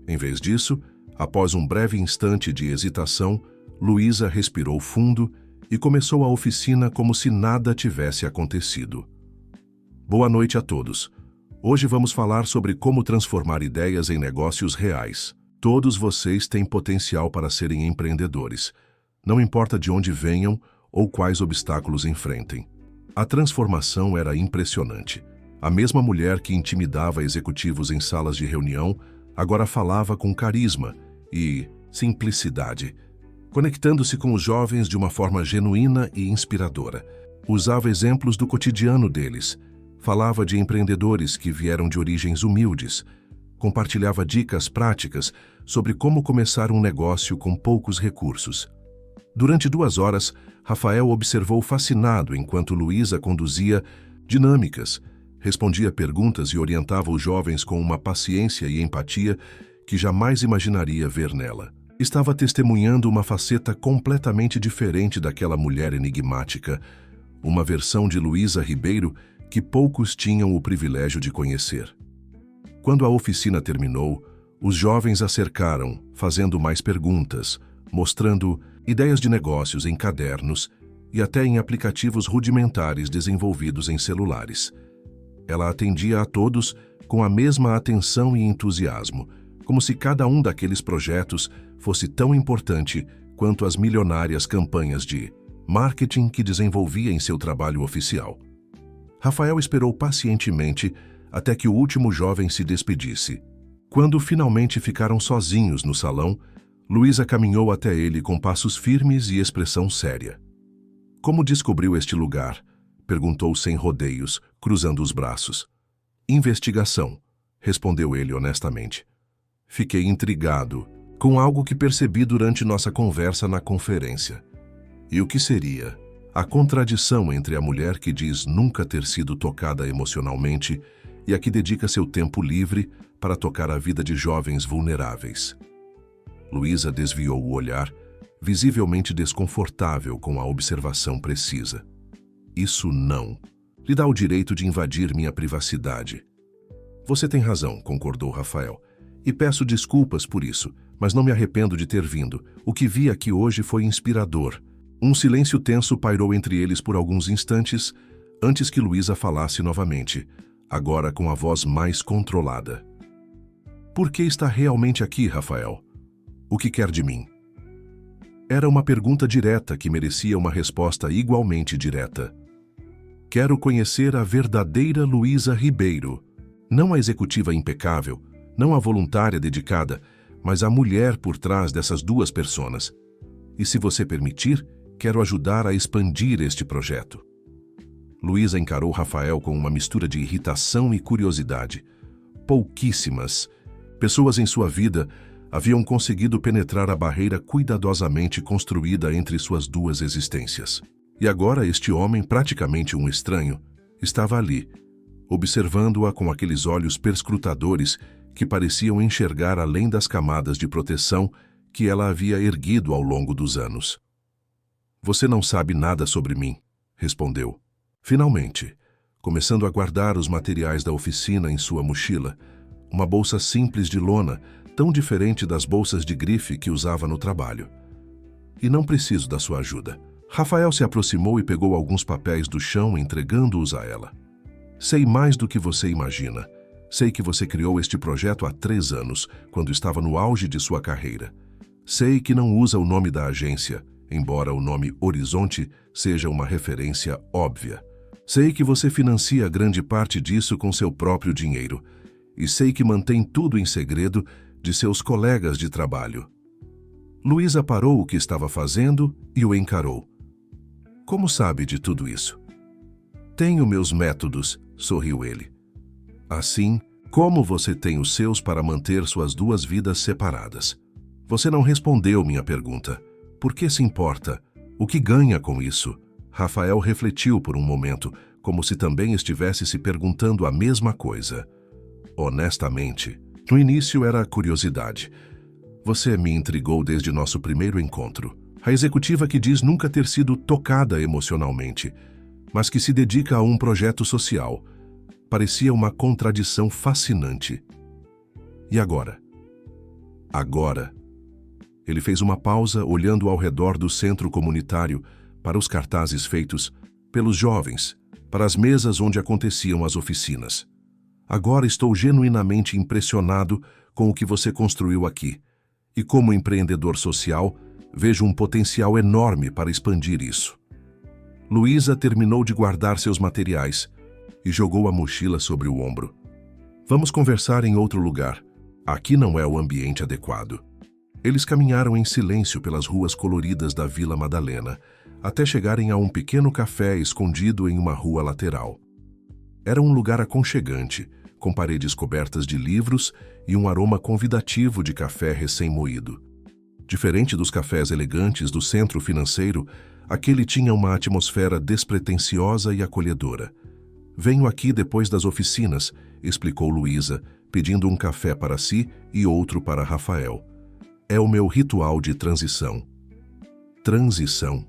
Speaker 1: Em vez disso, após um breve instante de hesitação, Luísa respirou fundo e começou a oficina como se nada tivesse acontecido. Boa noite a todos. Hoje vamos falar sobre como transformar ideias em negócios reais. Todos vocês têm potencial para serem empreendedores. não importa de onde venham ou quais obstáculos enfrentem. A transformação era impressionante. A mesma mulher que intimidava executivos em salas de reunião agora falava com carisma e simplicidade, conectando-se com os jovens de uma forma genuína e inspiradora. Usava exemplos do cotidiano deles, falava de empreendedores que vieram de origens humildes, compartilhava dicas práticas sobre como começar um negócio com poucos recursos. Durante 2 horas, Rafael observou fascinado enquanto Luísa conduzia dinâmicas, respondia perguntas e orientava os jovens com uma paciência e empatia que jamais imaginaria ver nela. Estava testemunhando uma faceta completamente diferente daquela mulher enigmática, uma versão de Luísa Ribeiro que poucos tinham o privilégio de conhecer. Quando a oficina terminou, os jovens a cercaram, fazendo mais perguntas, mostrando ideias de negócios em cadernos e até em aplicativos rudimentares desenvolvidos em celulares. Ela atendia a todos com a mesma atenção e entusiasmo, como se cada um daqueles projetos fosse tão importante quanto as milionárias campanhas de marketing que desenvolvia em seu trabalho oficial. Rafael esperou pacientemente até que o último jovem se despedisse. Quando finalmente ficaram sozinhos no salão, Luísa caminhou até ele com passos firmes e expressão séria. "Como descobriu este lugar?" perguntou sem rodeios, cruzando os braços. "Investigação", respondeu ele honestamente. "Fiquei intrigado com algo que percebi durante nossa conversa na conferência. E o que seria? A contradição entre a mulher que diz nunca ter sido tocada emocionalmente e a que dedica seu tempo livre para tocar a vida de jovens vulneráveis." Luísa desviou o olhar, visivelmente desconfortável com a observação precisa. "Isso não lhe dá o direito de invadir minha privacidade." "Você tem razão", concordou Rafael, "e peço desculpas por isso, mas não me arrependo de ter vindo. O que vi aqui hoje foi inspirador." Um silêncio tenso pairou entre eles por alguns instantes, antes que Luísa falasse novamente, agora com a voz mais controlada. "Por que está realmente aqui, Rafael? O que quer de mim?" Era uma pergunta direta que merecia uma resposta igualmente direta. "Quero conhecer a verdadeira Luísa Ribeiro, não a executiva impecável, não a voluntária dedicada, mas a mulher por trás dessas 2 personas. E se você permitir, quero ajudar a expandir este projeto." Luísa encarou Rafael com uma mistura de irritação e curiosidade. Pouquíssimas pessoas em sua vida haviam conseguido penetrar a barreira cuidadosamente construída entre suas 2 existências. E agora este homem, praticamente um estranho, estava ali, observando-a com aqueles olhos perscrutadores que pareciam enxergar além das camadas de proteção que ela havia erguido ao longo dos anos. "Você não sabe nada sobre mim", respondeu. Finalmente, começando a guardar os materiais da oficina em sua mochila, uma bolsa simples de lona, tão diferente das bolsas de grife que usava no trabalho. "E não preciso da sua ajuda." Rafael se aproximou e pegou alguns papéis do chão, entregando-os a ela. "Sei mais do que você imagina. Sei que você criou este projeto há 3 anos, quando estava no auge de sua carreira. Sei que não usa o nome da agência, embora o nome Horizonte seja uma referência óbvia. Sei que você financia grande parte disso com seu próprio dinheiro. E sei que mantém tudo em segredo de seus colegas de trabalho." Luísa parou o que estava fazendo e o encarou. "Como sabe de tudo isso?" "Tenho meus métodos", sorriu ele. "Assim como você tem os seus para manter suas 2 vidas separadas." "Você não respondeu minha pergunta. Por que se importa? O que ganha com isso?" Rafael refletiu por um momento, como se também estivesse se perguntando a mesma coisa. "Honestamente, no início era curiosidade. Você me intrigou desde nosso primeiro encontro. A executiva que diz nunca ter sido tocada emocionalmente, mas que se dedica a um projeto social. Parecia uma contradição fascinante." "E agora?" "Agora." Ele fez uma pausa, olhando ao redor do centro comunitário, para os cartazes feitos pelos jovens, para as mesas onde aconteciam as oficinas. "Agora estou genuinamente impressionado com o que você construiu aqui. E como empreendedor social, Vejo um potencial enorme para expandir isso. Luísa terminou de guardar seus materiais e jogou a mochila sobre o ombro. Vamos conversar em outro lugar. Aqui não é o ambiente adequado. Eles caminharam em silêncio pelas ruas coloridas da Vila Madalena, até chegarem a um pequeno café escondido em uma rua lateral. Era um lugar aconchegante, com paredes cobertas de livros e um aroma convidativo de café recém-moído. Diferente dos cafés elegantes do centro financeiro, aquele tinha uma atmosfera despretensiosa e acolhedora. Venho aqui depois das oficinas, explicou Luísa, pedindo um café para si e outro para Rafael. É o meu ritual de transição. Transição.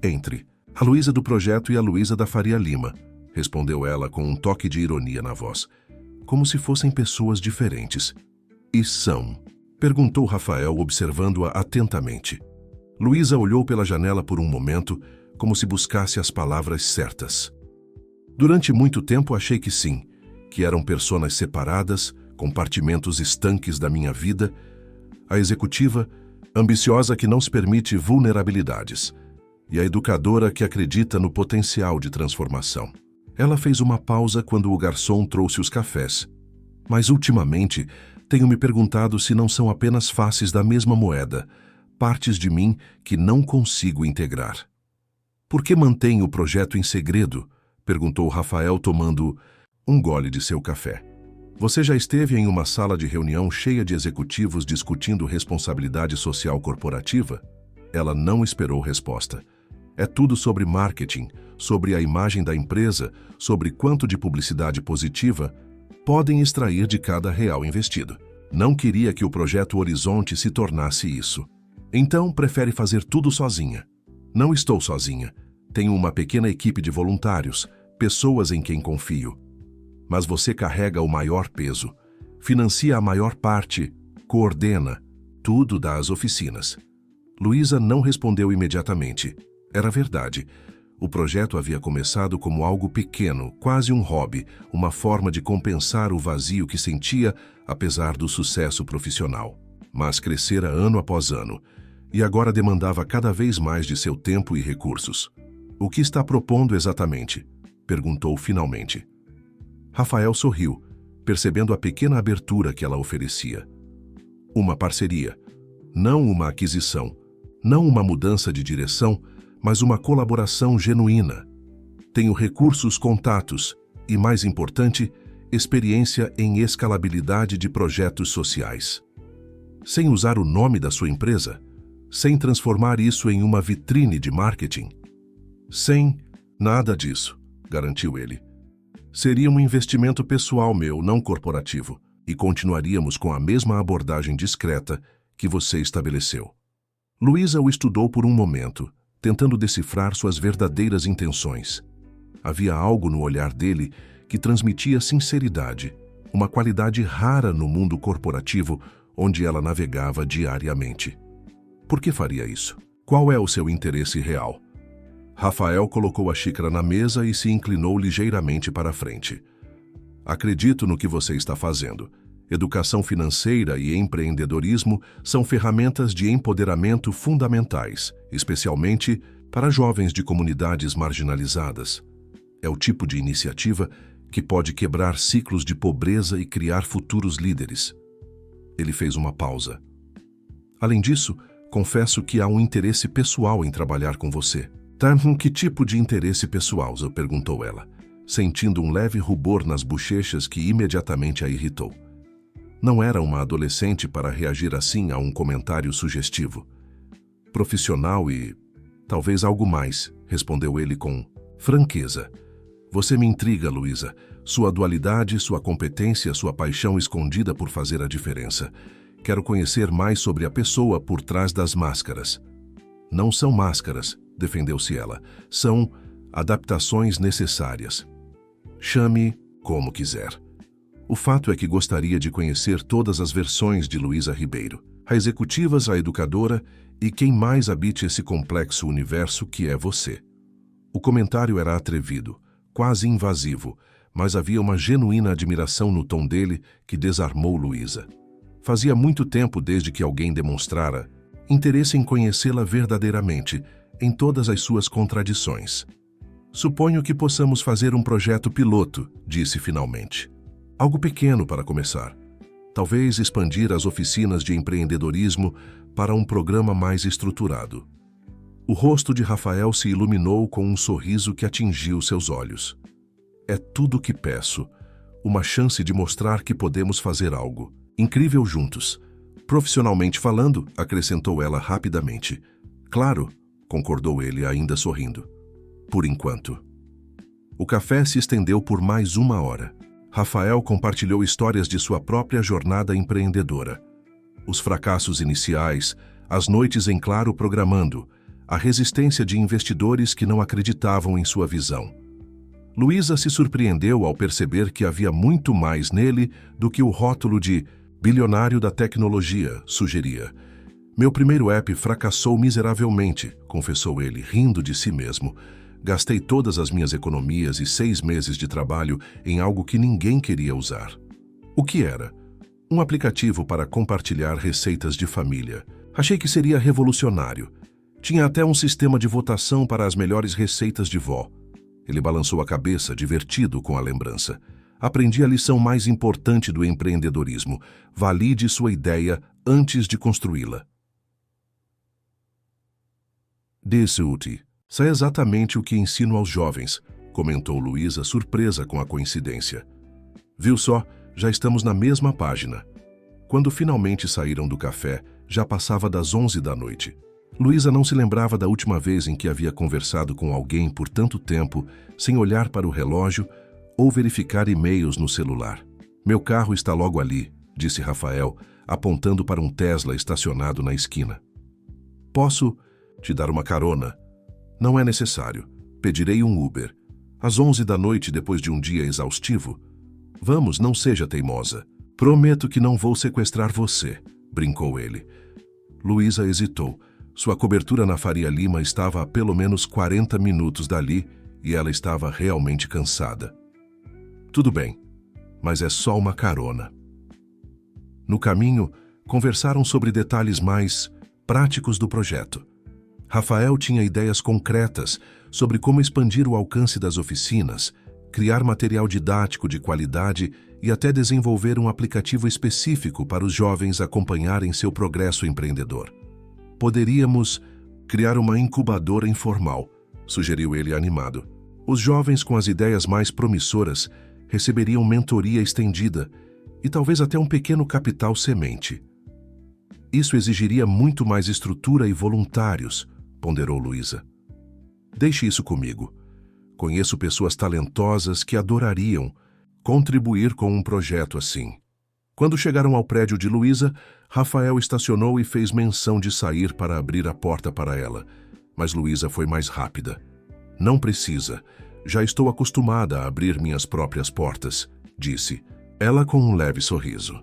Speaker 1: Entre a Luísa do projeto e a Luísa da Faria Lima, respondeu ela com um toque de ironia na voz, como se fossem pessoas diferentes. E são? Perguntou Rafael, observando-a atentamente. Luísa olhou pela janela por um momento, como se buscasse as palavras certas. Durante muito tempo achei que sim, que eram personas separadas, compartimentos estanques da minha vida, a executiva, ambiciosa que não se permite vulnerabilidades, e a educadora que acredita no potencial de transformação. Ela fez uma pausa quando o garçom trouxe os cafés. Mas ultimamente, tenho me perguntado se não são apenas faces da mesma moeda, partes de mim que não consigo integrar. Por que mantém o projeto em segredo? Perguntou Rafael tomando um gole de seu café. Você já esteve em uma sala de reunião cheia de executivos discutindo responsabilidade social corporativa? Ela não esperou resposta. É tudo sobre marketing, sobre a imagem da empresa, sobre quanto de publicidade positiva podem extrair de cada real investido. Não queria que o projeto Horizonte se tornasse isso. Então, prefere fazer tudo sozinha. Não estou sozinha. Tenho uma pequena equipe de voluntários, pessoas em quem confio. Mas você carrega o maior peso, financia a maior parte, coordena, tudo dá às oficinas. Luísa não respondeu imediatamente. Era verdade. O projeto havia começado como algo pequeno, quase um hobby, uma forma de compensar o vazio que sentia, apesar do sucesso profissional. Mas crescera ano após ano, e agora demandava cada vez mais de seu tempo e recursos. O que está propondo exatamente? Perguntou finalmente. Rafael sorriu, percebendo a pequena abertura que ela oferecia. Uma parceria, não uma aquisição, não uma mudança de direção, mas uma colaboração genuína. Tenho recursos, contatos e, mais importante, experiência em escalabilidade de projetos sociais. Sem usar o nome da sua empresa, sem transformar isso em uma vitrine de marketing. Sem nada disso, garantiu ele. Seria um investimento pessoal meu, não corporativo, e continuaríamos com a mesma abordagem discreta que você estabeleceu. Luísa o estudou por um momento, tentando decifrar suas verdadeiras intenções. Havia algo no olhar dele que transmitia sinceridade, uma qualidade rara no mundo corporativo onde ela navegava diariamente. Por que faria isso? Qual é o seu interesse real? Rafael colocou a xícara na mesa e se inclinou ligeiramente para a frente. Acredito no que você está fazendo. Educação financeira e empreendedorismo são ferramentas de empoderamento fundamentais, especialmente para jovens de comunidades marginalizadas. É o tipo de iniciativa que pode quebrar ciclos de pobreza e criar futuros líderes. Ele fez uma pausa. Além disso, confesso que há um interesse pessoal em trabalhar com você. Que tipo de interesse pessoal? Perguntou ela, sentindo um leve rubor nas bochechas que imediatamente a irritou. Não era uma adolescente para reagir assim a um comentário sugestivo. Profissional e talvez algo mais, respondeu ele com franqueza. Você me intriga, Luísa. Sua dualidade, sua competência, sua paixão escondida por fazer a diferença. Quero conhecer mais sobre a pessoa por trás das máscaras. Não são máscaras, defendeu-se ela. São adaptações necessárias. Chame como quiser. O fato é que gostaria de conhecer todas as versões de Luísa Ribeiro, a executivas, a educadora e quem mais habite esse complexo universo que é você. O comentário era atrevido, quase invasivo, mas havia uma genuína admiração no tom dele que desarmou Luísa. Fazia muito tempo desde que alguém demonstrara interesse em conhecê-la verdadeiramente, em todas as suas contradições. Suponho que possamos fazer um projeto piloto, disse finalmente. Algo pequeno para começar. Talvez expandir as oficinas de empreendedorismo para um programa mais estruturado. O rosto de Rafael se iluminou com um sorriso que atingiu seus olhos. É tudo o que peço. Uma chance de mostrar que podemos fazer algo incrível juntos. Profissionalmente falando, acrescentou ela rapidamente. Claro, concordou ele ainda sorrindo. Por enquanto. O café se estendeu por mais 1 hora. Rafael compartilhou histórias de sua própria jornada empreendedora. Os fracassos iniciais, as noites em claro programando, a resistência de investidores que não acreditavam em sua visão. Luísa se surpreendeu ao perceber que havia muito mais nele do que o rótulo de bilionário da tecnologia sugeria. Meu primeiro app fracassou miseravelmente, confessou ele, rindo de si mesmo. Gastei todas as minhas economias e 6 meses de trabalho em algo que ninguém queria usar. O que era? Um aplicativo para compartilhar receitas de família. Achei que seria revolucionário. Tinha até um sistema de votação para as melhores receitas de vó. Ele balançou a cabeça, divertido com a lembrança. Aprendi a lição mais importante do empreendedorismo. Valide sua ideia antes de construí-la. Desute. Isso é exatamente o que ensino aos jovens, comentou Luísa, surpresa com a coincidência. Viu só, já estamos na mesma página. Quando finalmente saíram do café, já passava das 11 da noite. Luísa não se lembrava da última vez em que havia conversado com alguém por tanto tempo, sem olhar para o relógio ou verificar e-mails no celular. Meu carro está logo ali, disse Rafael, apontando para um Tesla estacionado na esquina. Posso te dar uma carona? Não é necessário. Pedirei um Uber. Às 11 da noite, depois de um dia exaustivo? Vamos, não seja teimosa. Prometo que não vou sequestrar você, brincou ele. Luísa hesitou. Sua cobertura na Faria Lima estava a pelo menos 40 minutos dali e ela estava realmente cansada. Tudo bem, mas é só uma carona. No caminho, conversaram sobre detalhes mais práticos do projeto. Rafael tinha ideias concretas sobre como expandir o alcance das oficinas, criar material didático de qualidade e até desenvolver um aplicativo específico para os jovens acompanharem seu progresso empreendedor. Poderíamos criar uma incubadora informal, sugeriu ele animado. Os jovens com as ideias mais promissoras receberiam mentoria estendida e talvez até um pequeno capital semente. Isso exigiria muito mais estrutura e voluntários, ponderou Luísa. Deixe isso comigo. Conheço pessoas talentosas que adorariam contribuir com um projeto assim. Quando chegaram ao prédio de Luísa, Rafael estacionou e fez menção de sair para abrir a porta para ela. Mas Luísa foi mais rápida. Não precisa. Já estou acostumada a abrir minhas próprias portas, disse, ela com um leve sorriso.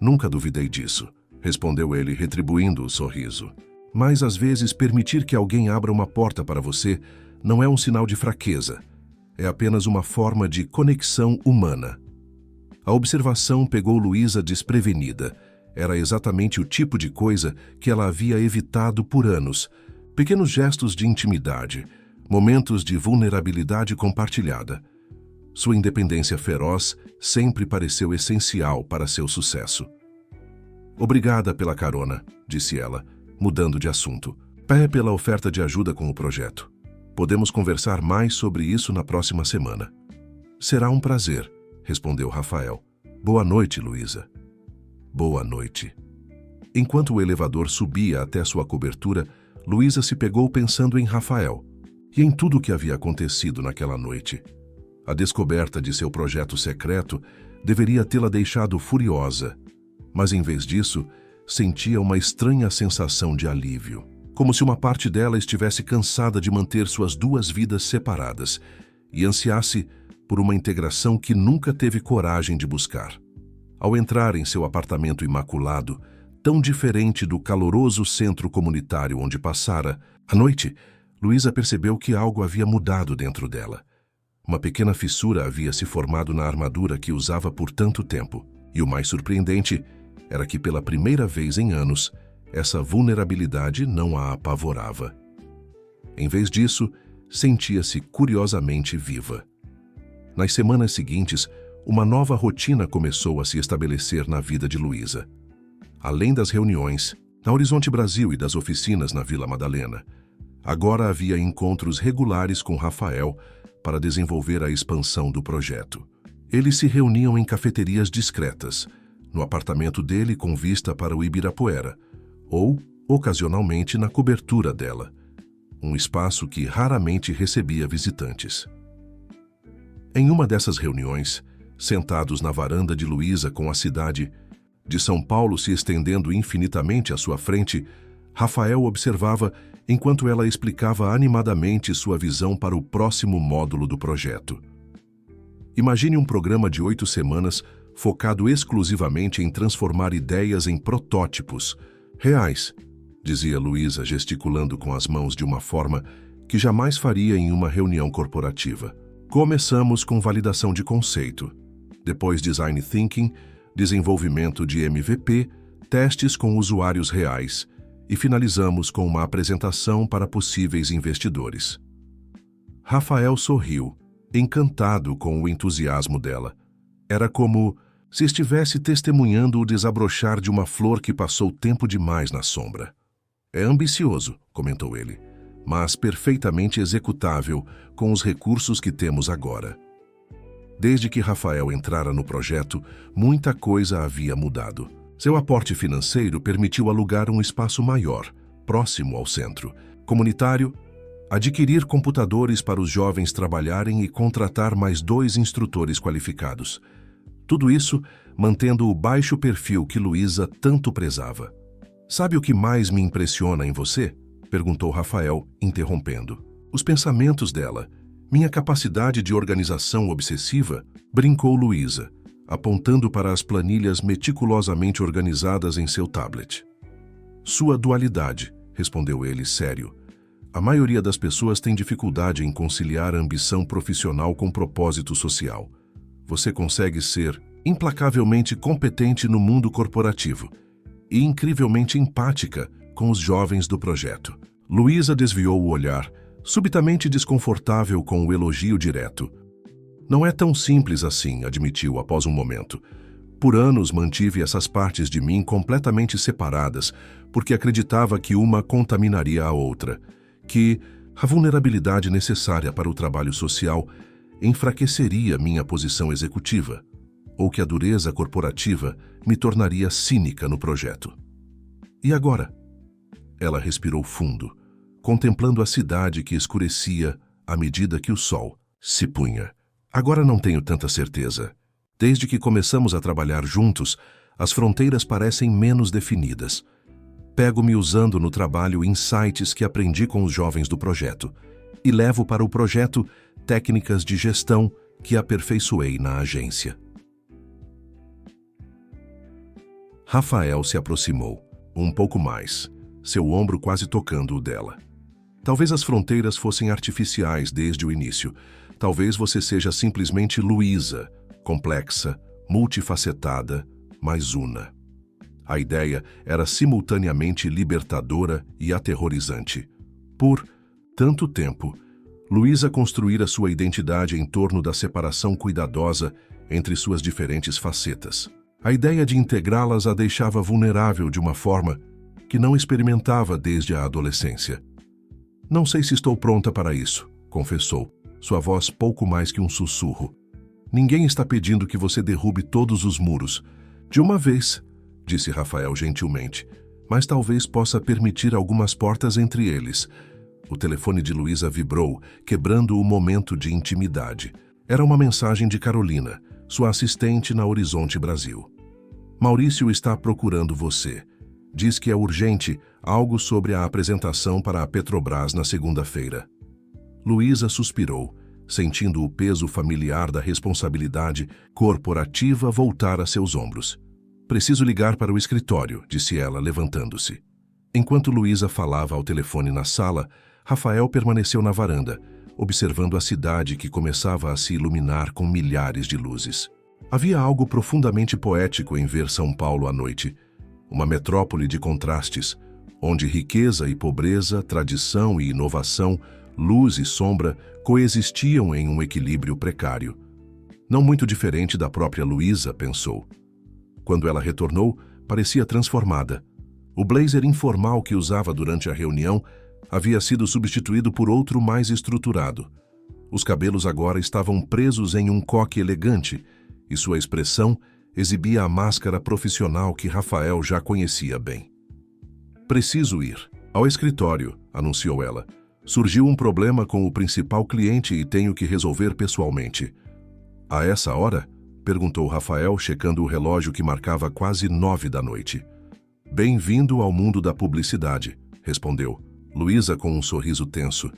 Speaker 1: Nunca duvidei disso, respondeu ele, retribuindo o sorriso. Mas, às vezes, permitir que alguém abra uma porta para você não é um sinal de fraqueza. É apenas uma forma de conexão humana. A observação pegou Luísa desprevenida. Era exatamente o tipo de coisa que ela havia evitado por anos. Pequenos gestos de intimidade, momentos de vulnerabilidade compartilhada. Sua independência feroz sempre pareceu essencial para seu sucesso. Obrigada pela carona, disse ela, mudando de assunto. Pela oferta de ajuda com o projeto. Podemos conversar mais sobre isso na próxima semana. Será um prazer, respondeu Rafael. Boa noite, Luísa. Boa noite. Enquanto o elevador subia até sua cobertura, Luísa se pegou pensando em Rafael e em tudo o que havia acontecido naquela noite. A descoberta de seu projeto secreto deveria tê-la deixado furiosa, mas em vez disso, sentia uma estranha sensação de alívio, como se uma parte dela estivesse cansada de manter suas duas vidas separadas e ansiasse por uma integração que nunca teve coragem de buscar. Ao entrar em seu apartamento imaculado, tão diferente do caloroso centro comunitário onde passara a noite, Luísa percebeu que algo havia mudado dentro dela. Uma pequena fissura havia se formado na armadura que usava por tanto tempo, e o mais surpreendente era que pela primeira vez em anos, essa vulnerabilidade não a apavorava. Em vez disso, sentia-se curiosamente viva. Nas semanas seguintes, uma nova rotina começou a se estabelecer na vida de Luísa. Além das reuniões, na Horizonte Brasil e das oficinas na Vila Madalena, agora havia encontros regulares com Rafael para desenvolver a expansão do projeto. Eles se reuniam em cafeterias discretas, no apartamento dele com vista para o Ibirapuera, ou, ocasionalmente, na cobertura dela, um espaço que raramente recebia visitantes. Em uma dessas reuniões, sentados na varanda de Luísa com a cidade de São Paulo se estendendo infinitamente à sua frente, Rafael observava enquanto ela explicava animadamente sua visão para o próximo módulo do projeto. Imagine um programa de 8 semanas focado exclusivamente em transformar ideias em protótipos reais, dizia Luísa, gesticulando com as mãos de uma forma que jamais faria em uma reunião corporativa. Começamos com validação de conceito, depois design thinking, desenvolvimento de MVP, testes com usuários reais e finalizamos com uma apresentação para possíveis investidores. Rafael sorriu, encantado com o entusiasmo dela. Era como se estivesse testemunhando o desabrochar de uma flor que passou tempo demais na sombra. É ambicioso, comentou ele, mas perfeitamente executável com os recursos que temos agora. Desde que Rafael entrara no projeto, muita coisa havia mudado. Seu aporte financeiro permitiu alugar um espaço maior, próximo ao centro, comunitário, adquirir computadores para os jovens trabalharem e contratar mais 2 instrutores qualificados. Tudo isso mantendo o baixo perfil que Luísa tanto prezava. Sabe o que mais me impressiona em você? Perguntou Rafael, interrompendo. Os pensamentos dela, minha capacidade de organização obsessiva, brincou Luísa, apontando para as planilhas meticulosamente organizadas em seu tablet. Sua dualidade, respondeu ele sério. A maioria das pessoas tem dificuldade em conciliar a ambição profissional com propósito social. Você consegue ser implacavelmente competente no mundo corporativo e incrivelmente empática com os jovens do projeto. Luísa desviou o olhar, subitamente desconfortável com o elogio direto. Não é tão simples assim, admitiu após um momento. Por anos mantive essas partes de mim completamente separadas, porque acreditava que uma contaminaria a outra, que a vulnerabilidade necessária para o trabalho social enfraqueceria minha posição executiva, ou que a dureza corporativa me tornaria cínica no projeto. E agora? Ela respirou fundo, contemplando a cidade que escurecia à medida que o sol se punha. Agora não tenho tanta certeza. Desde que começamos a trabalhar juntos, as fronteiras parecem menos definidas. Pego-me usando no trabalho insights que aprendi com os jovens do projeto e levo para o projeto técnicas de gestão que aperfeiçoei na agência. Rafael se aproximou, um pouco mais, seu ombro quase tocando o dela. Talvez as fronteiras fossem artificiais desde o início. Talvez você seja simplesmente Luísa, complexa, multifacetada, mas una. A ideia era simultaneamente libertadora e aterrorizante. Por tanto tempo, Luísa construíra sua identidade em torno da separação cuidadosa entre suas diferentes facetas. A ideia de integrá-las a deixava vulnerável de uma forma que não experimentava desde a adolescência. Não sei se estou pronta para isso, confessou, sua voz pouco mais que um sussurro. Ninguém está pedindo que você derrube todos os muros. De uma vez, disse Rafael gentilmente, mas talvez possa permitir algumas portas entre eles. O telefone de Luísa vibrou, quebrando o momento de intimidade. Era uma mensagem de Carolina, sua assistente na Horizonte Brasil. Maurício está procurando você. Diz que é urgente algo sobre a apresentação para a Petrobras na segunda-feira. Luísa suspirou, sentindo o peso familiar da responsabilidade corporativa voltar a seus ombros. Preciso ligar para o escritório, disse ela, levantando-se. Enquanto Luísa falava ao telefone na sala, Rafael permaneceu na varanda, observando a cidade que começava a se iluminar com milhares de luzes. Havia algo profundamente poético em ver São Paulo à noite. uma metrópole de contrastes, onde riqueza e pobreza, tradição e inovação, luz e sombra coexistiam em um equilíbrio precário. Não muito diferente da própria Luísa, pensou. Quando ela retornou, parecia transformada. O blazer informal que usava durante a reunião havia sido substituído por outro mais estruturado. Os cabelos agora estavam presos em um coque elegante e sua expressão exibia a máscara profissional que Rafael já conhecia bem. Preciso ir ao escritório, anunciou ela. Surgiu um problema com o principal cliente e tenho que resolver pessoalmente. A essa hora? Perguntou Rafael, checando o relógio que marcava quase 9 da noite. Bem-vindo ao mundo da publicidade, respondeu Luísa com um sorriso tenso.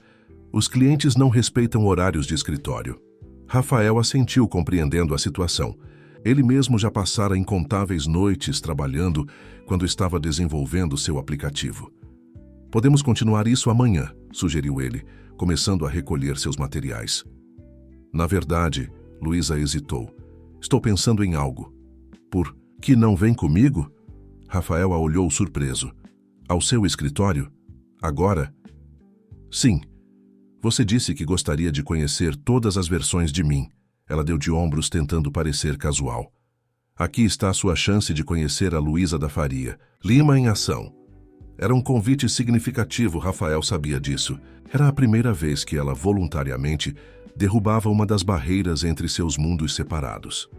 Speaker 1: Os clientes não respeitam horários de escritório. Rafael assentiu, compreendendo a situação. Ele mesmo já passara incontáveis noites trabalhando quando estava desenvolvendo seu aplicativo. Podemos continuar isso amanhã, sugeriu ele, começando a recolher seus materiais. Na verdade, Luísa hesitou. Estou pensando em algo. Por que não vem comigo? Rafael a olhou surpreso. Ao seu escritório? Agora? Sim. Você disse que gostaria de conhecer todas as versões de mim. Ela deu de ombros, tentando parecer casual. Aqui está a sua chance de conhecer a Luísa da Faria. Lima em ação. Era um convite significativo, Rafael sabia disso. Era a primeira vez que ela voluntariamente derrubava uma das barreiras entre seus mundos separados.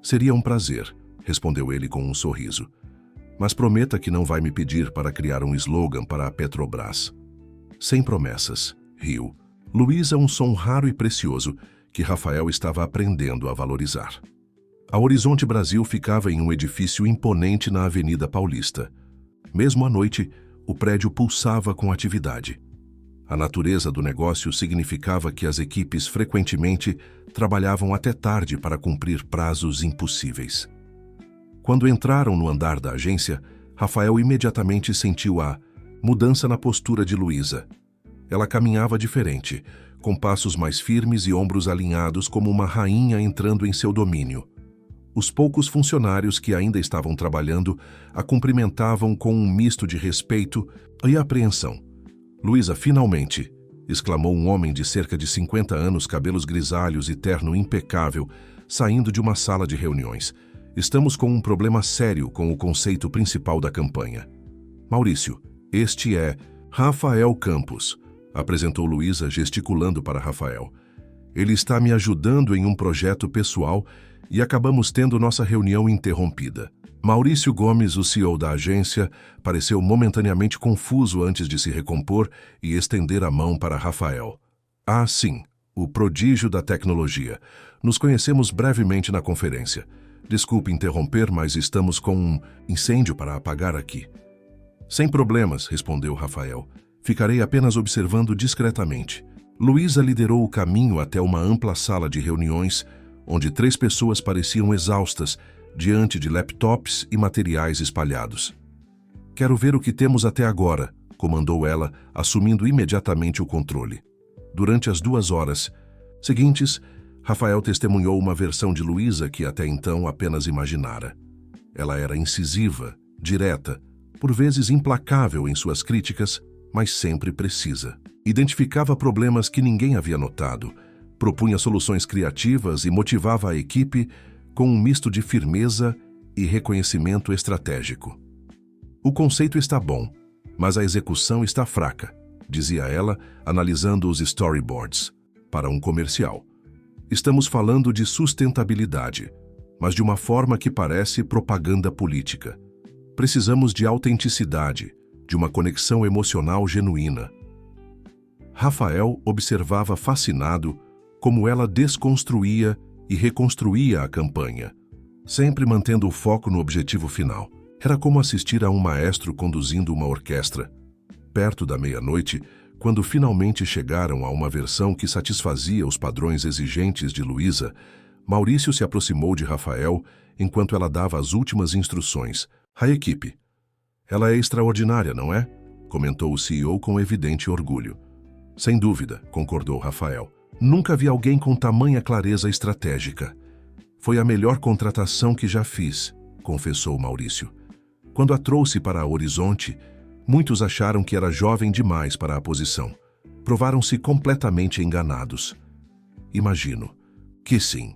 Speaker 1: Seria um prazer, respondeu ele com um sorriso. Mas prometa que não vai me pedir para criar um slogan para a Petrobras. Sem promessas, riu. Luísa, um som raro e precioso que Rafael estava aprendendo a valorizar. A Horizonte Brasil ficava em um edifício imponente na Avenida Paulista. Mesmo à noite, o prédio pulsava com atividade. A natureza do negócio significava que as equipes frequentemente trabalhavam até tarde para cumprir prazos impossíveis. Quando entraram no andar da agência, Rafael imediatamente sentiu a mudança na postura de Luísa. Ela caminhava diferente, com passos mais firmes e ombros alinhados como uma rainha entrando em seu domínio. Os poucos funcionários que ainda estavam trabalhando a cumprimentavam com um misto de respeito e apreensão. Luísa, finalmente! Exclamou um homem de cerca de 50 anos, cabelos grisalhos e terno impecável, saindo de uma sala de reuniões. Estamos com um problema sério com o conceito principal da campanha. Maurício, este é Rafael Campos, apresentou Luísa, gesticulando para Rafael. Ele está me ajudando em um projeto pessoal e acabamos tendo nossa reunião interrompida. Maurício Gomes, o CEO da agência, pareceu momentaneamente confuso antes de se recompor e estender a mão para Rafael. Ah, sim, o prodígio da tecnologia. Nos conhecemos brevemente na conferência. Desculpe interromper, mas estamos com um incêndio para apagar aqui. Sem problemas, respondeu Rafael. Ficarei apenas observando discretamente. Luísa liderou o caminho até uma ampla sala de reuniões, onde 3 pessoas pareciam exaustas diante de laptops e materiais espalhados. Quero ver o que temos até agora, comandou ela, assumindo imediatamente o controle. Durante as 2 horas seguintes, Rafael testemunhou uma versão de Luísa que até então apenas imaginara. Ela era incisiva, direta, por vezes implacável em suas críticas, mas sempre precisa. Identificava problemas que ninguém havia notado, propunha soluções criativas e motivava a equipe com um misto de firmeza e reconhecimento estratégico. O conceito está bom, mas a execução está fraca, dizia ela, analisando os storyboards. Para um comercial. Estamos falando de sustentabilidade, mas de uma forma que parece propaganda política. Precisamos de autenticidade, de uma conexão emocional genuína. Rafael observava fascinado como ela desconstruía e reconstruía a campanha, sempre mantendo o foco no objetivo final. Era como assistir a um maestro conduzindo uma orquestra. Perto da meia-noite, quando finalmente chegaram a uma versão que satisfazia os padrões exigentes de Luísa, Maurício se aproximou de Rafael enquanto ela dava as últimas instruções. A equipe. Ela é extraordinária, não é? Comentou o CEO com evidente orgulho. Sem dúvida, concordou Rafael. Nunca vi alguém com tamanha clareza estratégica. Foi a melhor contratação que já fiz, confessou Maurício. Quando a trouxe para Horizonte, muitos acharam que era jovem demais para a posição. Provaram-se completamente enganados. Imagino que sim.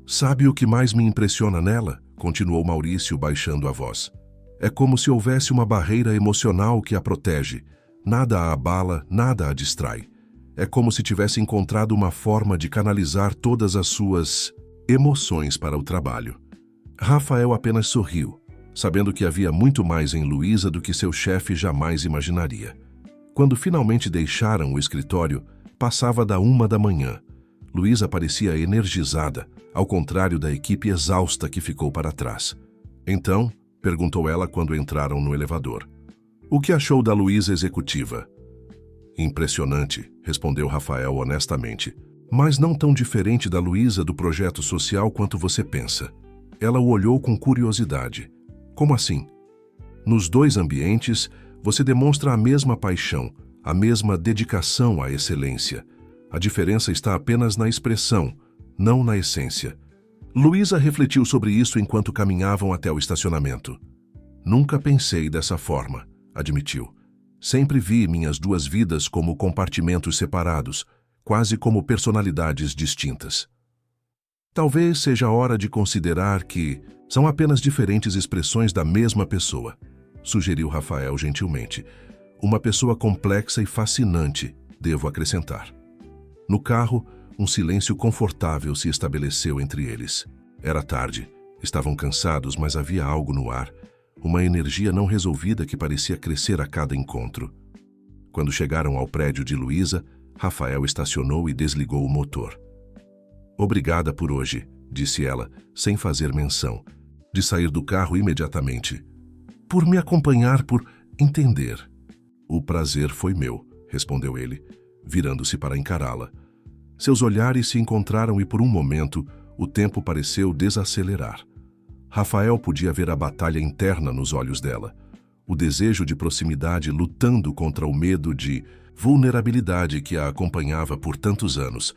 Speaker 1: Sabe o que mais me impressiona nela? Continuou Maurício, baixando a voz. É como se houvesse uma barreira emocional que a protege. Nada a abala, nada a distrai. É como se tivesse encontrado uma forma de canalizar todas as suas emoções para o trabalho. Rafael apenas sorriu, sabendo que havia muito mais em Luísa do que seu chefe jamais imaginaria. Quando finalmente deixaram o escritório, passava da 1 da manhã. Luísa parecia energizada, ao contrário da equipe exausta que ficou para trás. Então, perguntou ela quando entraram no elevador. O que achou da Luísa executiva? Impressionante, respondeu Rafael honestamente, mas não tão diferente da Luísa do projeto social quanto você pensa. Ela o olhou com curiosidade. Como assim? Nos dois ambientes, você demonstra a mesma paixão, a mesma dedicação à excelência. A diferença está apenas na expressão, não na essência. Luísa refletiu sobre isso enquanto caminhavam até o estacionamento. Nunca pensei dessa forma, admitiu. Sempre vi minhas duas vidas como compartimentos separados, quase como personalidades distintas. Talvez seja a hora de considerar que são apenas diferentes expressões da mesma pessoa, sugeriu Rafael gentilmente. Uma pessoa complexa e fascinante, devo acrescentar. No carro, um silêncio confortável se estabeleceu entre eles. Era tarde, estavam cansados, mas havia algo no ar, uma energia não resolvida que parecia crescer a cada encontro. Quando chegaram ao prédio de Luísa, Rafael estacionou e desligou o motor. Obrigada por hoje, disse ela, sem fazer menção, de sair do carro imediatamente. Por me acompanhar, por entender. O prazer foi meu, respondeu ele, virando-se para encará-la. Seus olhares se encontraram e por um momento o tempo pareceu desacelerar. Rafael podia ver a batalha interna nos olhos dela, o desejo de proximidade lutando contra o medo de vulnerabilidade que a acompanhava por tantos anos.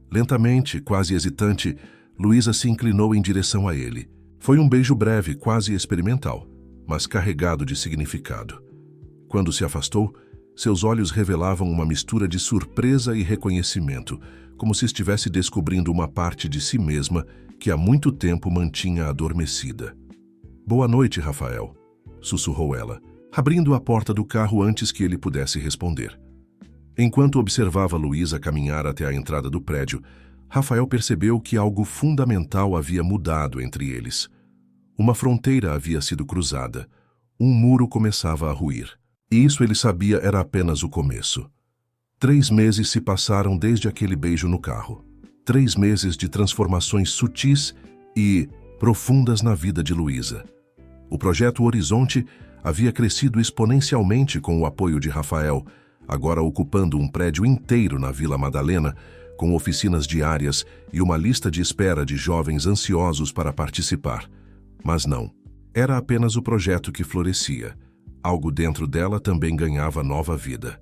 Speaker 1: Lentamente, quase hesitante, Luísa se inclinou em direção a ele. Foi um beijo breve, quase experimental, mas carregado de significado. Quando se afastou, seus olhos revelavam uma mistura de surpresa e reconhecimento, como se estivesse descobrindo uma parte de si mesma que há muito tempo mantinha adormecida. Boa noite, Rafael, sussurrou ela, abrindo a porta do carro antes que ele pudesse responder. Enquanto observava Luísa caminhar até a entrada do prédio, Rafael percebeu que algo fundamental havia mudado entre eles. Uma fronteira havia sido cruzada. Um muro começava a ruir. E isso ele sabia era apenas o começo. 3 meses se passaram desde aquele beijo no carro. 3 meses de transformações sutis e profundas na vida de Luísa. O projeto Horizonte havia crescido exponencialmente com o apoio de Rafael, agora ocupando um prédio inteiro na Vila Madalena, com oficinas diárias e uma lista de espera de jovens ansiosos para participar. Mas não, era apenas o projeto que florescia. Algo dentro dela também ganhava nova vida.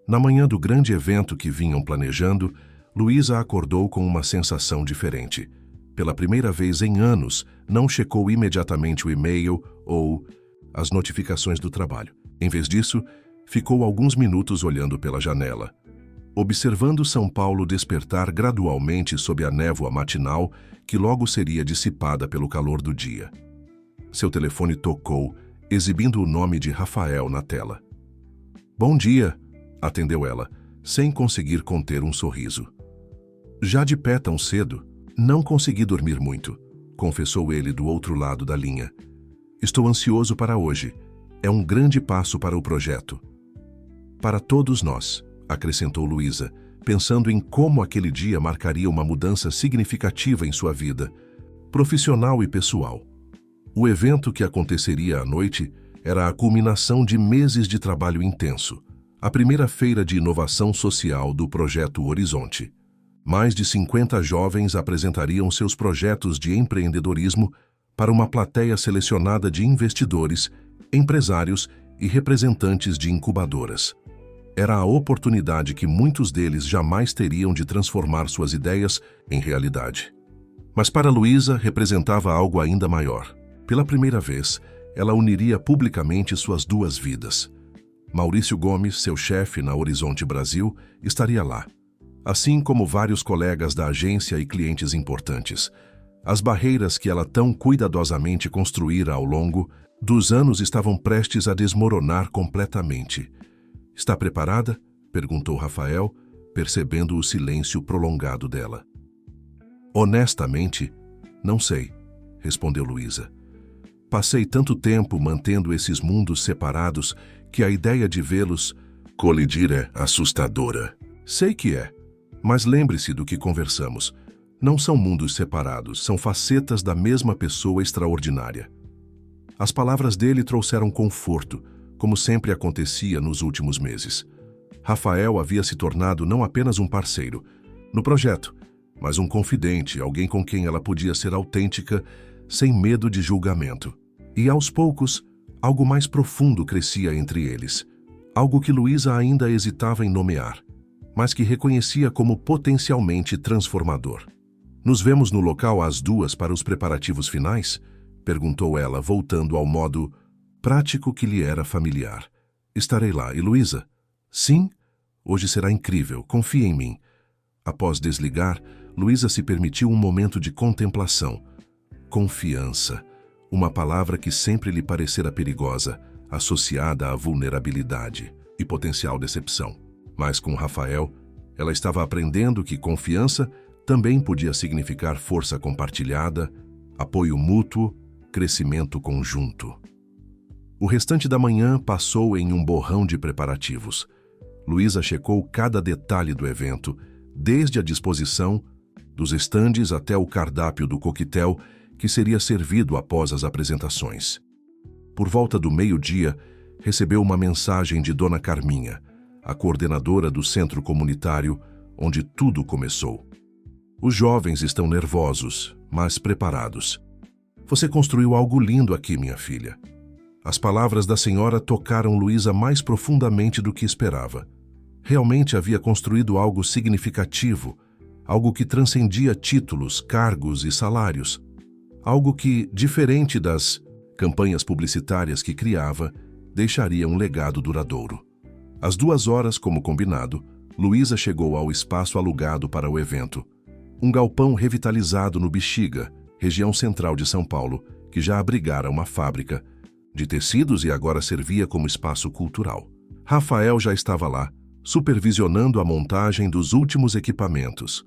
Speaker 1: Na manhã do grande evento que vinham planejando, Luísa acordou com uma sensação diferente. Pela primeira vez em anos, não checou imediatamente o e-mail ou as notificações do trabalho. Em vez disso, ficou alguns minutos olhando pela janela, observando São Paulo despertar gradualmente sob a névoa matinal que logo seria dissipada pelo calor do dia. Seu telefone tocou, exibindo o nome de Rafael na tela. Bom dia, atendeu ela, sem conseguir conter um sorriso. Já de pé tão cedo? Não consegui dormir muito, confessou ele do outro lado da linha. Estou ansioso para hoje. É um grande passo para o projeto. Para todos nós, acrescentou Luísa, pensando em como aquele dia marcaria uma mudança significativa em sua vida, profissional e pessoal. O evento que aconteceria à noite era a culminação de meses de trabalho intenso, a primeira feira de inovação social do Projeto Horizonte. Mais de 50 jovens apresentariam seus projetos de empreendedorismo para uma plateia selecionada de investidores, empresários e representantes de incubadoras. Era a oportunidade que muitos deles jamais teriam de transformar suas ideias em realidade. Mas para Luísa representava algo ainda maior. Pela primeira vez, ela uniria publicamente suas duas vidas. Maurício Gomes, seu chefe na Horizonte Brasil, estaria lá, assim como vários colegas da agência e clientes importantes. As barreiras que ela tão cuidadosamente construíra ao longo dos anos estavam prestes a desmoronar completamente. "Está preparada?" perguntou Rafael, percebendo o silêncio prolongado dela. "Honestamente, não sei", respondeu Luísa. "Passei tanto tempo mantendo esses mundos separados que a ideia de vê-los colidir é assustadora." "Sei que é, mas lembre-se do que conversamos. Não são mundos separados, são facetas da mesma pessoa extraordinária." As palavras dele trouxeram conforto, como sempre acontecia nos últimos meses. Rafael havia se tornado não apenas um parceiro no projeto, mas um confidente, alguém com quem ela podia ser autêntica, sem medo de julgamento. E aos poucos, algo mais profundo crescia entre eles. Algo que Luísa ainda hesitava em nomear, mas que reconhecia como potencialmente transformador. "Nos vemos no local às 2 para os preparativos finais?" perguntou ela, voltando ao modo prático que lhe era familiar. "Estarei lá. E Luísa?" "Sim, hoje será incrível. Confie em mim." Após desligar, Luísa se permitiu um momento de contemplação. Confiança, uma palavra que sempre lhe parecera perigosa, associada à vulnerabilidade e potencial decepção. Mas com Rafael, ela estava aprendendo que confiança também podia significar força compartilhada, apoio mútuo, crescimento conjunto. O restante da manhã passou em um borrão de preparativos. Luísa checou cada detalhe do evento, desde a disposição dos estandes até o cardápio do coquetel que seria servido após as apresentações. Por volta do meio-dia, recebeu uma mensagem de Dona Carminha, a coordenadora do centro comunitário, onde tudo começou. "Os jovens estão nervosos, mas preparados. Você construiu algo lindo aqui, minha filha." As palavras da senhora tocaram Luísa mais profundamente do que esperava. Realmente havia construído algo significativo, algo que transcendia títulos, cargos e salários. Algo que, diferente das campanhas publicitárias que criava, deixaria um legado duradouro. Às 2 horas, como combinado, Luísa chegou ao espaço alugado para o evento. Um galpão revitalizado no Bexiga, região central de São Paulo, que já abrigara uma fábrica de tecidos e agora servia como espaço cultural. Rafael já estava lá, supervisionando a montagem dos últimos equipamentos.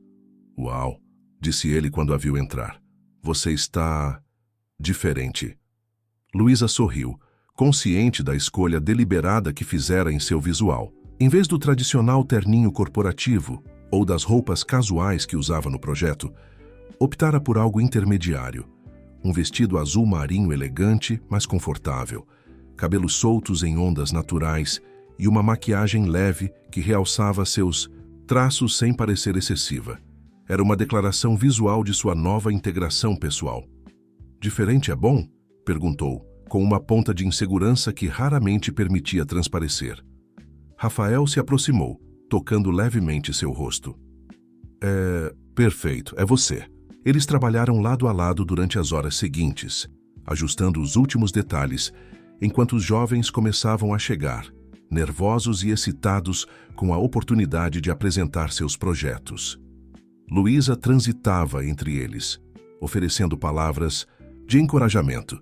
Speaker 1: "Uau", disse ele quando a viu entrar. "Você está diferente." Luísa sorriu, consciente da escolha deliberada que fizera em seu visual. Em vez do tradicional terninho corporativo ou das roupas casuais que usava no projeto, optara por algo intermediário. Um vestido azul marinho elegante, mas confortável, cabelos soltos em ondas naturais e uma maquiagem leve que realçava seus traços sem parecer excessiva. Era uma declaração visual de sua nova integração pessoal. "Diferente é bom?" perguntou, com uma ponta de insegurança que raramente permitia transparecer. Rafael se aproximou, tocando levemente seu rosto. Perfeito, é você." Eles trabalharam lado a lado durante as horas seguintes, ajustando os últimos detalhes, enquanto os jovens começavam a chegar, nervosos e excitados com a oportunidade de apresentar seus projetos. Luísa transitava entre eles, oferecendo palavras de encorajamento,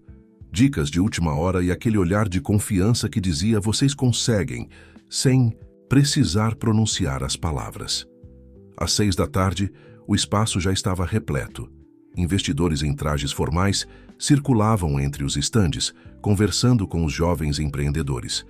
Speaker 1: dicas de última hora e aquele olhar de confiança que dizia "vocês conseguem", sem precisar pronunciar as palavras. Às 6 da tarde, o espaço já estava repleto. Investidores em trajes formais circulavam entre os estandes, conversando com os jovens empreendedores.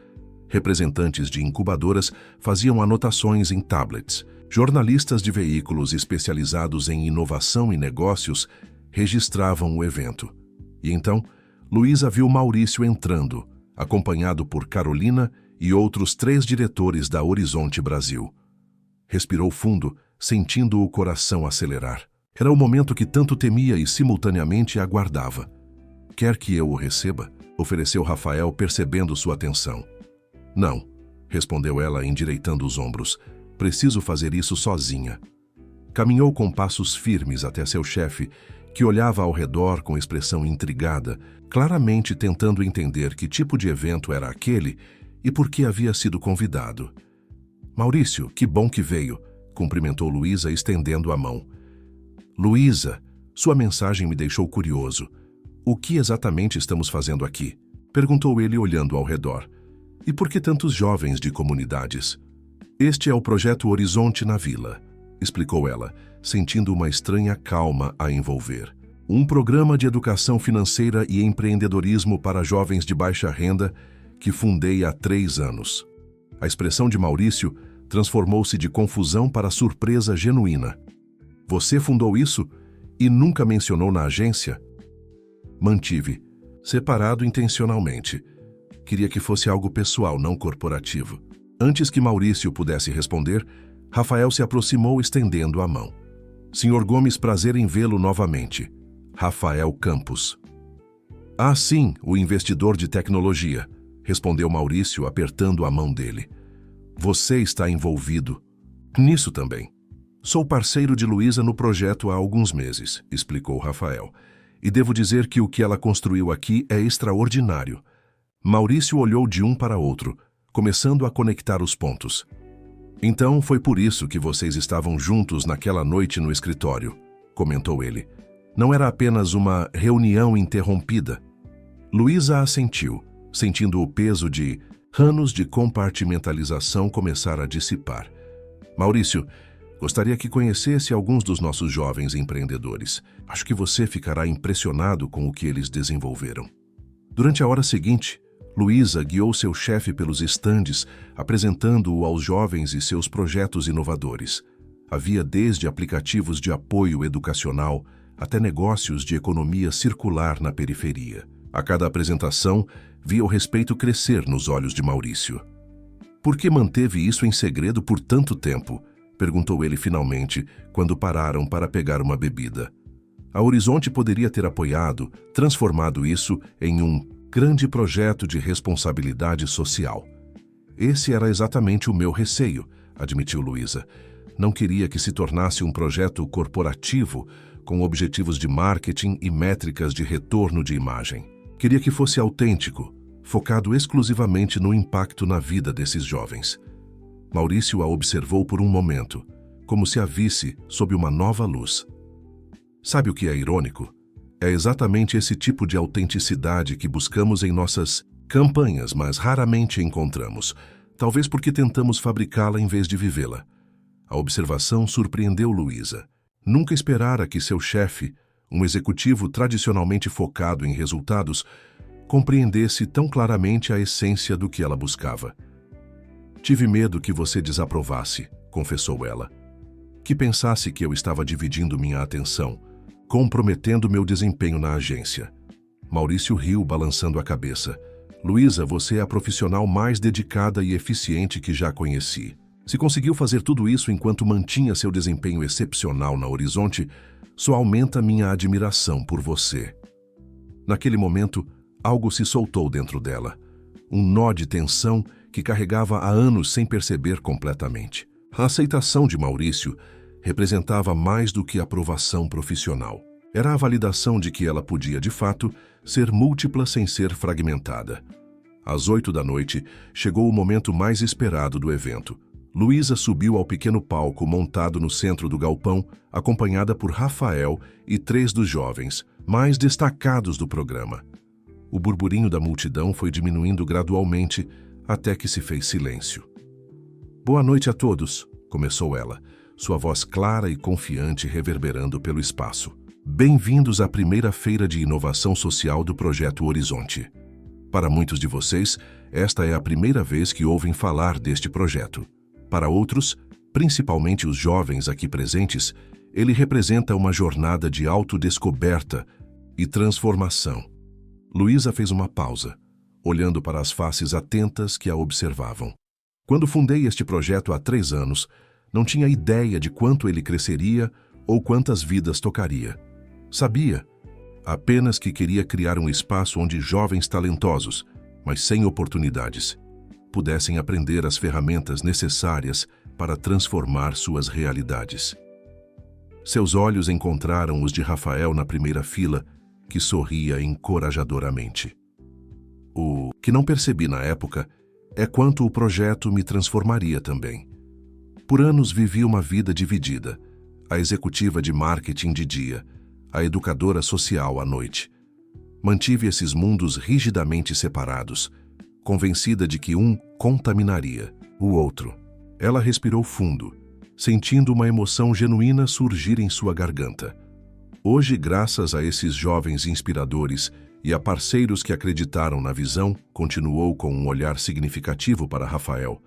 Speaker 1: Representantes de incubadoras faziam anotações em tablets. Jornalistas de veículos especializados em inovação e negócios registravam o evento. E então, Luísa viu Maurício entrando, acompanhado por Carolina e outros 3 diretores da Horizonte Brasil. Respirou fundo, sentindo o coração acelerar. Era o momento que tanto temia e simultaneamente aguardava. "Quer que eu o receba?" ofereceu Rafael, percebendo sua tensão. "Não", respondeu ela, endireitando os ombros. "Preciso fazer isso sozinha." Caminhou com passos firmes até seu chefe, que olhava ao redor com expressão intrigada, claramente tentando entender que tipo de evento era aquele e por que havia sido convidado. Maurício, que bom que veio, cumprimentou Luísa estendendo a mão. Luísa, sua mensagem me deixou curioso. O que exatamente estamos fazendo aqui? Perguntou ele olhando ao redor. E por que tantos jovens de comunidades? Este é o projeto Horizonte na Vila, explicou ela, sentindo uma estranha calma a envolver. Um programa de educação financeira e empreendedorismo para jovens de baixa renda que fundei há 3 anos. A expressão de Maurício transformou-se de confusão para surpresa genuína. Você fundou isso e nunca mencionou na agência? Mantive, separado intencionalmente. Queria que fosse algo pessoal, não corporativo. Antes que Maurício pudesse responder, Rafael se aproximou estendendo a mão. Senhor Gomes, prazer em vê-lo novamente. Rafael Campos. Ah, sim, o investidor de tecnologia, respondeu Maurício apertando a mão dele. Você está envolvido nisso também. Sou parceiro de Luísa no projeto há alguns meses, explicou Rafael. E devo dizer que o que ela construiu aqui é extraordinário. Maurício olhou de um para outro, começando a conectar os pontos. Então foi por isso que vocês estavam juntos naquela noite no escritório, comentou ele. Não era apenas uma reunião interrompida. Luísa assentiu, sentindo o peso de anos de compartimentalização começar a dissipar. Maurício, gostaria que conhecesse alguns dos nossos jovens empreendedores. Acho que você ficará impressionado com o que eles desenvolveram. Durante a hora seguinte, Luísa guiou seu chefe pelos estandes, apresentando-o aos jovens e seus projetos inovadores. Havia desde aplicativos de apoio educacional até negócios de economia circular na periferia. A cada apresentação, via o respeito crescer nos olhos de Maurício. Por que manteve isso em segredo por tanto tempo? Perguntou ele finalmente, quando pararam para pegar uma bebida. A Horizonte poderia ter apoiado, transformado isso em um grande projeto de responsabilidade social. Esse era exatamente o meu receio, admitiu Luísa. Não queria que se tornasse um projeto corporativo com objetivos de marketing e métricas de retorno de imagem. Queria que fosse autêntico, focado exclusivamente no impacto na vida desses jovens. Maurício a observou por um momento, como se a visse sob uma nova luz. Sabe o que é irônico? É exatamente esse tipo de autenticidade que buscamos em nossas campanhas, mas raramente encontramos, talvez porque tentamos fabricá-la em vez de vivê-la. A observação surpreendeu Luísa. Nunca esperara que seu chefe, um executivo tradicionalmente focado em resultados, compreendesse tão claramente a essência do que ela buscava. Tive medo que você desaprovasse, confessou ela. Que pensasse que eu estava dividindo minha atenção, comprometendo meu desempenho na agência. Maurício riu, balançando a cabeça. Luísa, você é a profissional mais dedicada e eficiente que já conheci. Se conseguiu fazer tudo isso enquanto mantinha seu desempenho excepcional na Horizonte, só aumenta minha admiração por você. Naquele momento, algo se soltou dentro dela. Um nó de tensão que carregava há anos sem perceber completamente. A aceitação de Maurício representava mais do que aprovação profissional. Era a validação de que ela podia, de fato, ser múltipla sem ser fragmentada. Às 8 da noite, chegou o momento mais esperado do evento. Luísa subiu ao pequeno palco montado no centro do galpão, acompanhada por Rafael e 3 dos jovens, mais destacados do programa. O burburinho da multidão foi diminuindo gradualmente, até que se fez silêncio. Boa noite a todos, começou ela, sua voz clara e confiante reverberando pelo espaço. Bem-vindos à primeira feira de inovação social do Projeto Horizonte. Para muitos de vocês, esta é a primeira vez que ouvem falar deste projeto. Para outros, principalmente os jovens aqui presentes, ele representa uma jornada de autodescoberta e transformação. Luísa fez uma pausa, olhando para as faces atentas que a observavam. Quando fundei este projeto há 3 anos, não tinha ideia de quanto ele cresceria ou quantas vidas tocaria. Sabia apenas que queria criar um espaço onde jovens talentosos, mas sem oportunidades, pudessem aprender as ferramentas necessárias para transformar suas realidades. Seus olhos encontraram os de Rafael na primeira fila, que sorria encorajadoramente. O que não percebi na época é quanto o projeto me transformaria também. Por anos vivi uma vida dividida, a executiva de marketing de dia, a educadora social à noite. Mantive esses mundos rigidamente separados, convencida de que um contaminaria o outro. Ela respirou fundo, sentindo uma emoção genuína surgir em sua garganta. Hoje, graças a esses jovens inspiradores e a parceiros que acreditaram na visão, continuou com um olhar significativo para Rafael,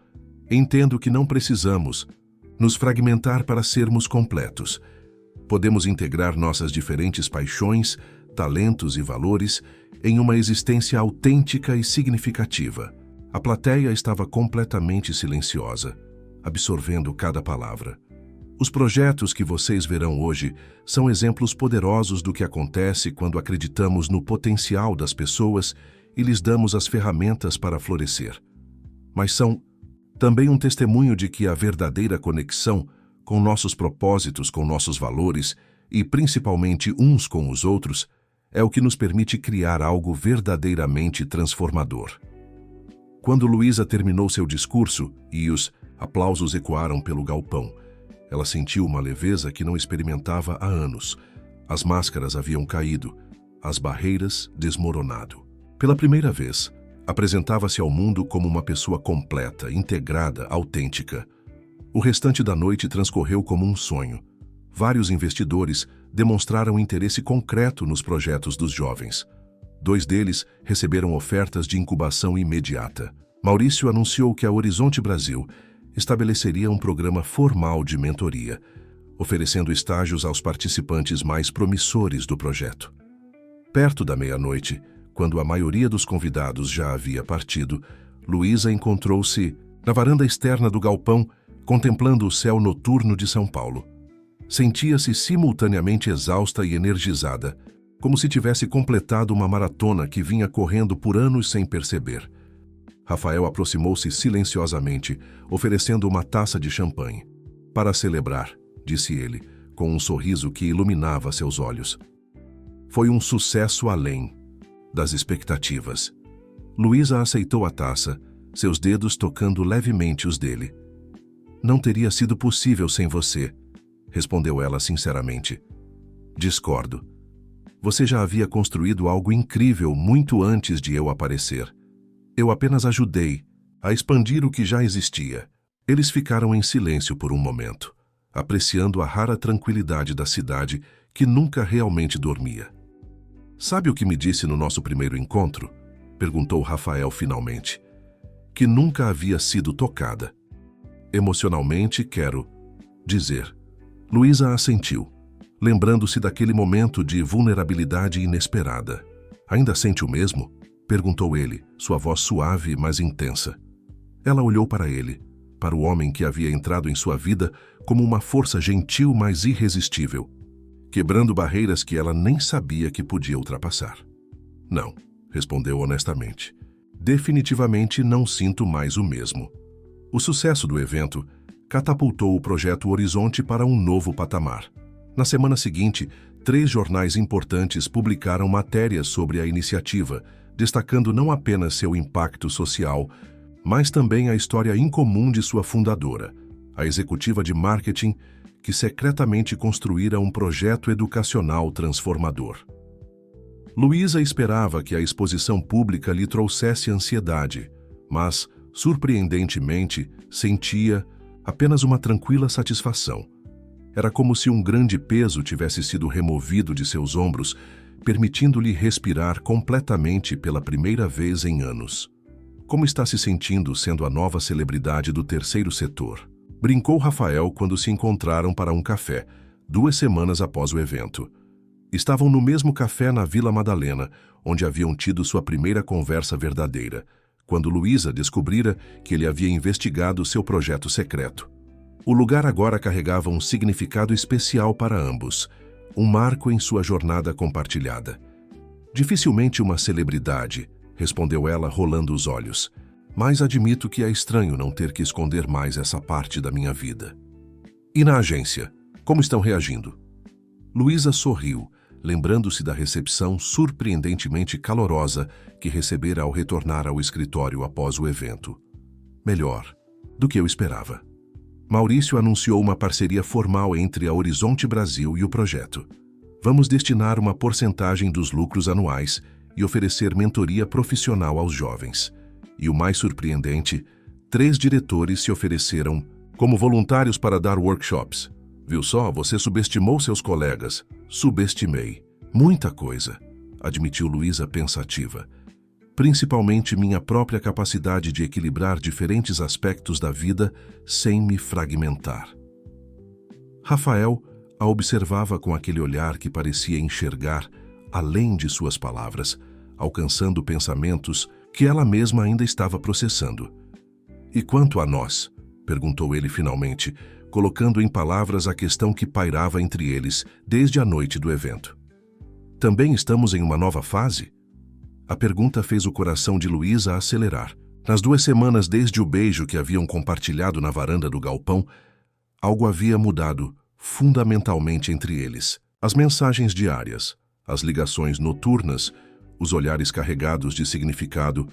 Speaker 1: entendo que não precisamos nos fragmentar para sermos completos. Podemos integrar nossas diferentes paixões, talentos e valores em uma existência autêntica e significativa. A plateia estava completamente silenciosa, absorvendo cada palavra. Os projetos que vocês verão hoje são exemplos poderosos do que acontece quando acreditamos no potencial das pessoas e lhes damos as ferramentas para florescer. Mas são também um testemunho de que a verdadeira conexão com nossos propósitos, com nossos valores e principalmente uns com os outros é o que nos permite criar algo verdadeiramente transformador. Quando Luísa terminou seu discurso e os aplausos ecoaram pelo galpão, ela sentiu uma leveza que não experimentava há anos. As máscaras haviam caído, as barreiras desmoronado. Pela primeira vez, apresentava-se ao mundo como uma pessoa completa, integrada, autêntica. O restante da noite transcorreu como um sonho. Vários investidores demonstraram interesse concreto nos projetos dos jovens. 2 deles receberam ofertas de incubação imediata. Maurício anunciou que a Horizonte Brasil estabeleceria um programa formal de mentoria, oferecendo estágios aos participantes mais promissores do projeto. Perto da meia-noite, quando a maioria dos convidados já havia partido, Luísa encontrou-se na varanda externa do galpão, contemplando o céu noturno de São Paulo. Sentia-se simultaneamente exausta e energizada, como se tivesse completado uma maratona que vinha correndo por anos sem perceber. Rafael aproximou-se silenciosamente, oferecendo uma taça de champanhe. Para celebrar, disse ele, com um sorriso que iluminava seus olhos. Foi um sucesso além das expectativas. Luísa aceitou a taça, seus dedos tocando levemente os dele. Não teria sido possível sem você, respondeu ela sinceramente. Discordo. Você já havia construído algo incrível muito antes de eu aparecer. Eu apenas ajudei a expandir o que já existia. Eles ficaram em silêncio por um momento, apreciando a rara tranquilidade da cidade que nunca realmente dormia. Sabe o que me disse no nosso primeiro encontro? Perguntou Rafael finalmente. Que nunca havia sido tocada. Emocionalmente, quero dizer. Luísa assentiu, lembrando-se daquele momento de vulnerabilidade inesperada. Ainda sente o mesmo? Perguntou ele, sua voz suave, mas intensa. Ela olhou para ele, para o homem que havia entrado em sua vida como uma força gentil, mas irresistível, quebrando barreiras que ela nem sabia que podia ultrapassar. Não, respondeu honestamente. Definitivamente não sinto mais o mesmo. O sucesso do evento catapultou o projeto Horizonte para um novo patamar. Na semana seguinte, 3 jornais importantes publicaram matérias sobre a iniciativa, destacando não apenas seu impacto social, mas também a história incomum de sua fundadora, a executiva de marketing, que secretamente construíra um projeto educacional transformador. Luísa esperava que a exposição pública lhe trouxesse ansiedade, mas, surpreendentemente, sentia apenas uma tranquila satisfação. Era como se um grande peso tivesse sido removido de seus ombros, permitindo-lhe respirar completamente pela primeira vez em anos. Como está se sentindo sendo a nova celebridade do terceiro setor? Brincou Rafael quando se encontraram para um café, 2 semanas após o evento. Estavam no mesmo café na Vila Madalena, onde haviam tido sua primeira conversa verdadeira, quando Luísa descobrira que ele havia investigado seu projeto secreto. O lugar agora carregava um significado especial para ambos, um marco em sua jornada compartilhada. Dificilmente uma celebridade, respondeu ela rolando os olhos, mas admito que é estranho não ter que esconder mais essa parte da minha vida. E na agência, como estão reagindo? Luísa sorriu, lembrando-se da recepção surpreendentemente calorosa que recebera ao retornar ao escritório após o evento. Melhor do que eu esperava. Maurício anunciou uma parceria formal entre a Horizonte Brasil e o projeto. Vamos destinar uma porcentagem dos lucros anuais e oferecer mentoria profissional aos jovens. E o mais surpreendente, 3 diretores se ofereceram como voluntários para dar workshops. Viu só, você subestimou seus colegas. Subestimei. Muita coisa, admitiu Luísa pensativa. Principalmente minha própria capacidade de equilibrar diferentes aspectos da vida sem me fragmentar. Rafael a observava com aquele olhar que parecia enxergar além de suas palavras, alcançando pensamentos que ela mesma ainda estava processando. E quanto a nós? Perguntou ele finalmente, colocando em palavras a questão que pairava entre eles desde a noite do evento. Também estamos em uma nova fase? A pergunta fez o coração de Luísa acelerar. Nas 2 semanas desde o beijo que haviam compartilhado na varanda do galpão, algo havia mudado fundamentalmente entre eles. As mensagens diárias, as ligações noturnas, os olhares carregados de significado,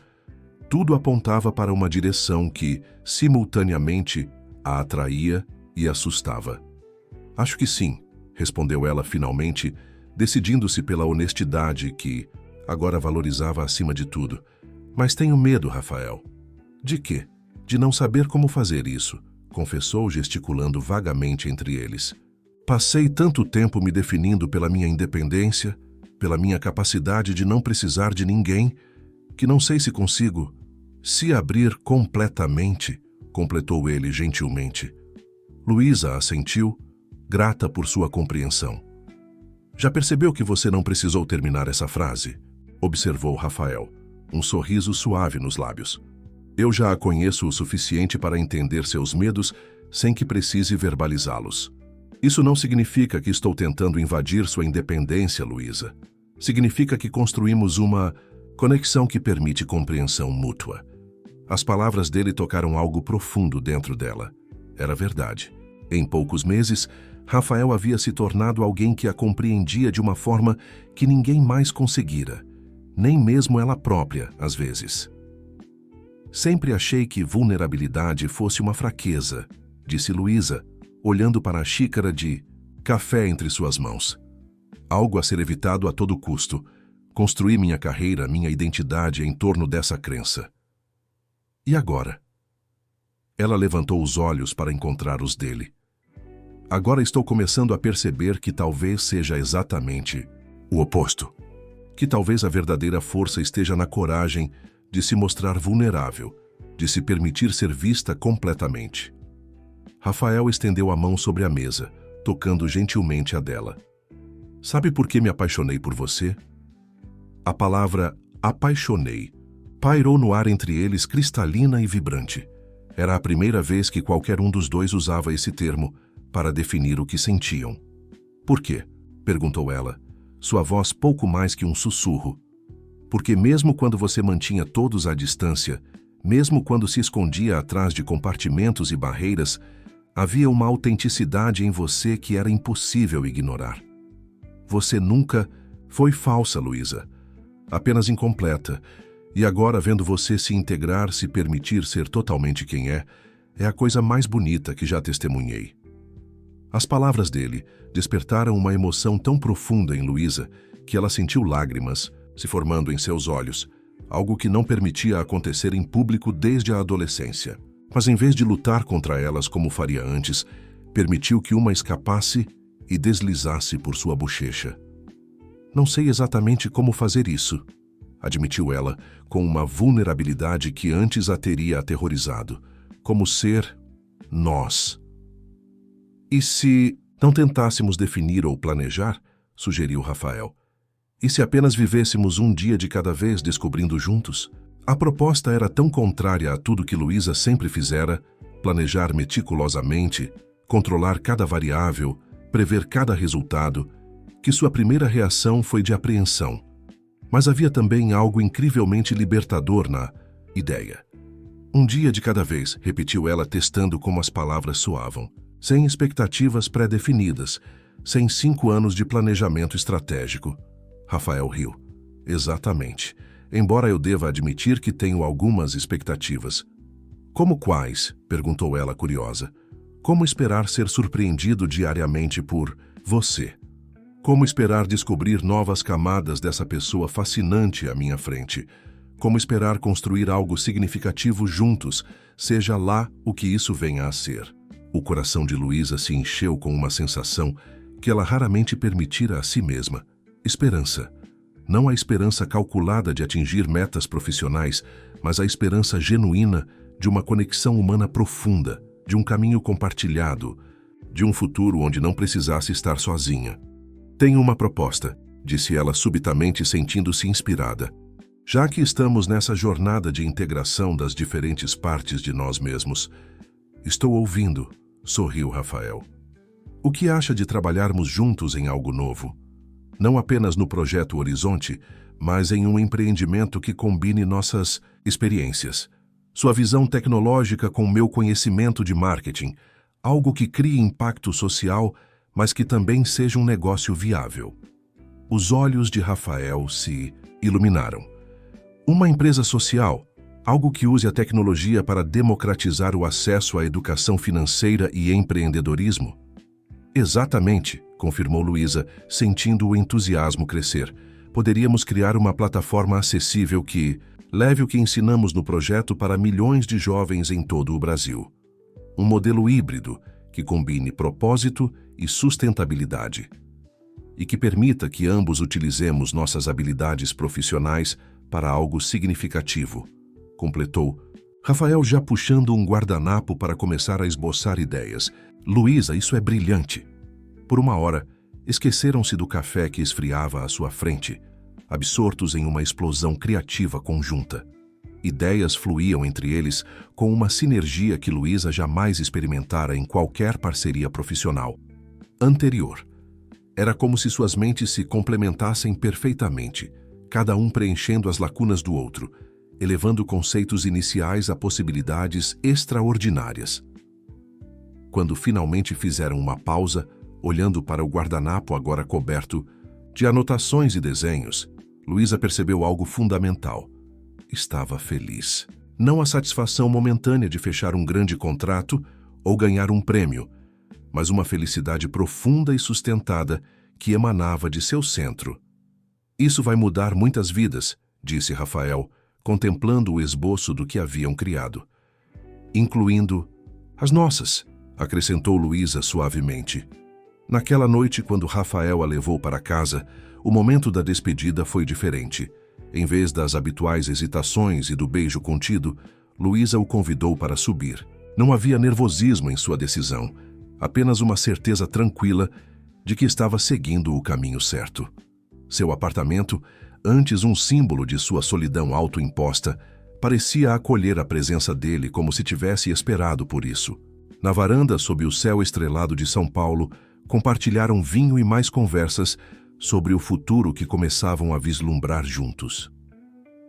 Speaker 1: tudo apontava para uma direção que, simultaneamente, a atraía e assustava. Acho que sim, respondeu ela finalmente, decidindo-se pela honestidade que agora valorizava acima de tudo. Mas tenho medo, Rafael. De quê? De não saber como fazer isso, confessou gesticulando vagamente entre eles. Passei tanto tempo me definindo pela minha independência, pela minha capacidade de não precisar de ninguém, que não sei se consigo se abrir completamente, completou ele gentilmente. Luísa assentiu, grata por sua compreensão. Já percebeu que você não precisou terminar essa frase? Observou Rafael, um sorriso suave nos lábios. Eu já a conheço o suficiente para entender seus medos sem que precise verbalizá-los. Isso não significa que estou tentando invadir sua independência, Luísa. Significa que construímos uma conexão que permite compreensão mútua. As palavras dele tocaram algo profundo dentro dela. Era verdade. Em poucos meses, Rafael havia se tornado alguém que a compreendia de uma forma que ninguém mais conseguira, nem mesmo ela própria, às vezes. Sempre achei que vulnerabilidade fosse uma fraqueza, disse Luísa, olhando para a xícara de café entre suas mãos. Algo a ser evitado a todo custo. Construí minha carreira, minha identidade em torno dessa crença. E agora? Ela levantou os olhos para encontrar os dele. Agora estou começando a perceber que talvez seja exatamente o oposto. Que talvez a verdadeira força esteja na coragem de se mostrar vulnerável, de se permitir ser vista completamente. Rafael estendeu a mão sobre a mesa, tocando gentilmente a dela. Sabe por que me apaixonei por você? A palavra apaixonei pairou no ar entre eles cristalina e vibrante. Era a primeira vez que qualquer um dos dois usava esse termo para definir o que sentiam. Por quê? Perguntou ela, sua voz pouco mais que um sussurro. Porque mesmo quando você mantinha todos à distância, mesmo quando se escondia atrás de compartimentos e barreiras, havia uma autenticidade em você que era impossível ignorar. Você nunca foi falsa, Luísa, apenas incompleta, e agora vendo você se integrar, se permitir ser totalmente quem é a coisa mais bonita que já testemunhei. As palavras dele despertaram uma emoção tão profunda em Luísa que ela sentiu lágrimas se formando em seus olhos, algo que não permitia acontecer em público desde a adolescência. Mas em vez de lutar contra elas como faria antes, permitiu que uma escapasse e deslizasse por sua bochecha. Não sei exatamente como fazer isso, admitiu ela, com uma vulnerabilidade que antes a teria aterrorizado, como ser nós. E se não tentássemos definir ou planejar, sugeriu Rafael, e se apenas vivêssemos um dia de cada vez descobrindo juntos? A proposta era tão contrária a tudo que Luísa sempre fizera, planejar meticulosamente, controlar cada variável, prever cada resultado, que sua primeira reação foi de apreensão. Mas havia também algo incrivelmente libertador na ideia. Um dia de cada vez, repetiu ela testando como as palavras soavam, sem expectativas pré-definidas, sem 5 anos de planejamento estratégico. Rafael riu. Exatamente. Embora eu deva admitir que tenho algumas expectativas. Como quais? Perguntou ela curiosa. Como esperar ser surpreendido diariamente por você? Como esperar descobrir novas camadas dessa pessoa fascinante à minha frente? Como esperar construir algo significativo juntos, seja lá o que isso venha a ser? O coração de Luísa se encheu com uma sensação que ela raramente permitira a si mesma. Esperança. Não a esperança calculada de atingir metas profissionais, mas a esperança genuína de uma conexão humana profunda, de um caminho compartilhado, de um futuro onde não precisasse estar sozinha. Tenho uma proposta, disse ela subitamente, sentindo-se inspirada. Já que estamos nessa jornada de integração das diferentes partes de nós mesmos. Estou ouvindo, sorriu Rafael. O que acha de trabalharmos juntos em algo novo? Não apenas no projeto Horizonte, mas em um empreendimento que combine nossas experiências. Sua visão tecnológica com meu conhecimento de marketing, algo que crie impacto social, mas que também seja um negócio viável. Os olhos de Rafael se iluminaram. Uma empresa social, algo que use a tecnologia para democratizar o acesso à educação financeira e empreendedorismo? Exatamente, confirmou Luísa, sentindo o entusiasmo crescer. Poderíamos criar uma plataforma acessível que leve o que ensinamos no projeto para milhões de jovens em todo o Brasil. Um modelo híbrido que combine propósito e sustentabilidade. E que permita que ambos utilizemos nossas habilidades profissionais para algo significativo, completou Rafael, já puxando um guardanapo para começar a esboçar ideias. Luísa, isso é brilhante. Por uma hora, esqueceram-se do café que esfriava à sua frente, absortos em uma explosão criativa conjunta. Ideias fluíam entre eles com uma sinergia que Luísa jamais experimentara em qualquer parceria profissional anterior. Era como se suas mentes se complementassem perfeitamente, cada um preenchendo as lacunas do outro, elevando conceitos iniciais a possibilidades extraordinárias. Quando finalmente fizeram uma pausa, olhando para o guardanapo agora coberto de anotações e desenhos, Luísa percebeu algo fundamental. Estava feliz. Não a satisfação momentânea de fechar um grande contrato ou ganhar um prêmio, mas uma felicidade profunda e sustentada que emanava de seu centro. Isso vai mudar muitas vidas, disse Rafael, contemplando o esboço do que haviam criado. Incluindo as nossas, acrescentou Luísa suavemente. Naquela noite, quando Rafael a levou para casa, o momento da despedida foi diferente. Em vez das habituais hesitações e do beijo contido, Luísa o convidou para subir. Não havia nervosismo em sua decisão, apenas uma certeza tranquila de que estava seguindo o caminho certo. Seu apartamento, antes um símbolo de sua solidão autoimposta, parecia acolher a presença dele como se tivesse esperado por isso. Na varanda, sob o céu estrelado de São Paulo, compartilharam vinho e mais conversas sobre o futuro que começavam a vislumbrar juntos.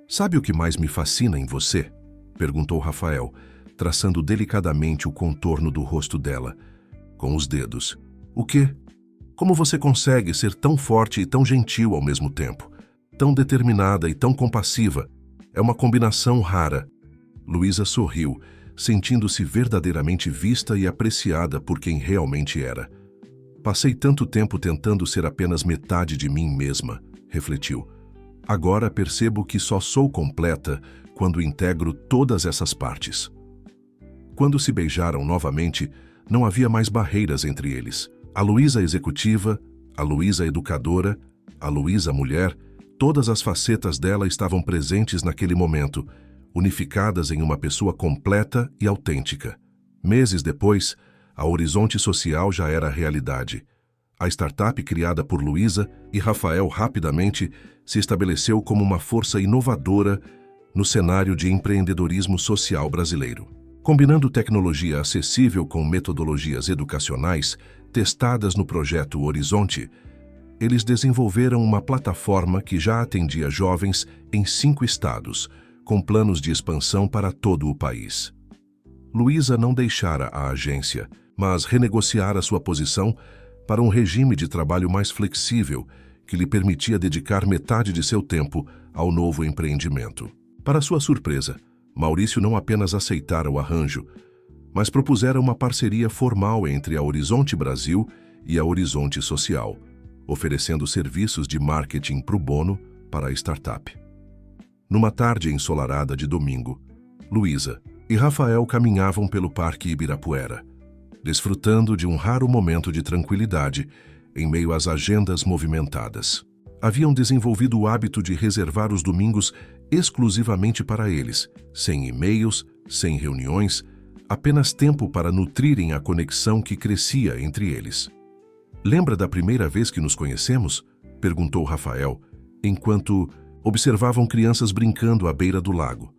Speaker 1: Sabe o que mais me fascina em você? Perguntou Rafael, traçando delicadamente o contorno do rosto dela, com os dedos. O quê? Como você consegue ser tão forte e tão gentil ao mesmo tempo? Tão determinada e tão compassiva? É uma combinação rara. Luísa sorriu, sentindo-se verdadeiramente vista e apreciada por quem realmente era. Passei tanto tempo tentando ser apenas metade de mim mesma, refletiu. Agora percebo que só sou completa quando integro todas essas partes. Quando se beijaram novamente, não havia mais barreiras entre eles. A Luísa executiva, a Luísa educadora, a Luísa mulher, todas as facetas dela estavam presentes naquele momento, unificadas em uma pessoa completa e autêntica. Meses depois, a Horizonte Social já era realidade. A startup criada por Luísa e Rafael rapidamente se estabeleceu como uma força inovadora no cenário de empreendedorismo social brasileiro. Combinando tecnologia acessível com metodologias educacionais testadas no projeto Horizonte, eles desenvolveram uma plataforma que já atendia jovens em 5 estados, com planos de expansão para todo o país. Luísa não deixara a agência, mas renegociara sua posição para um regime de trabalho mais flexível que lhe permitia dedicar metade de seu tempo ao novo empreendimento. Para sua surpresa, Maurício não apenas aceitara o arranjo, mas propusera uma parceria formal entre a Horizonte Brasil e a Horizonte Social, oferecendo serviços de marketing pro bono para a startup. Numa tarde ensolarada de domingo, Luísa e Rafael caminhavam pelo Parque Ibirapuera, desfrutando de um raro momento de tranquilidade em meio às agendas movimentadas. Haviam desenvolvido o hábito de reservar os domingos exclusivamente para eles, sem e-mails, sem reuniões, apenas tempo para nutrirem a conexão que crescia entre eles. "Lembra da primeira vez que nos conhecemos?" perguntou Rafael, enquanto observavam crianças brincando à beira do lago.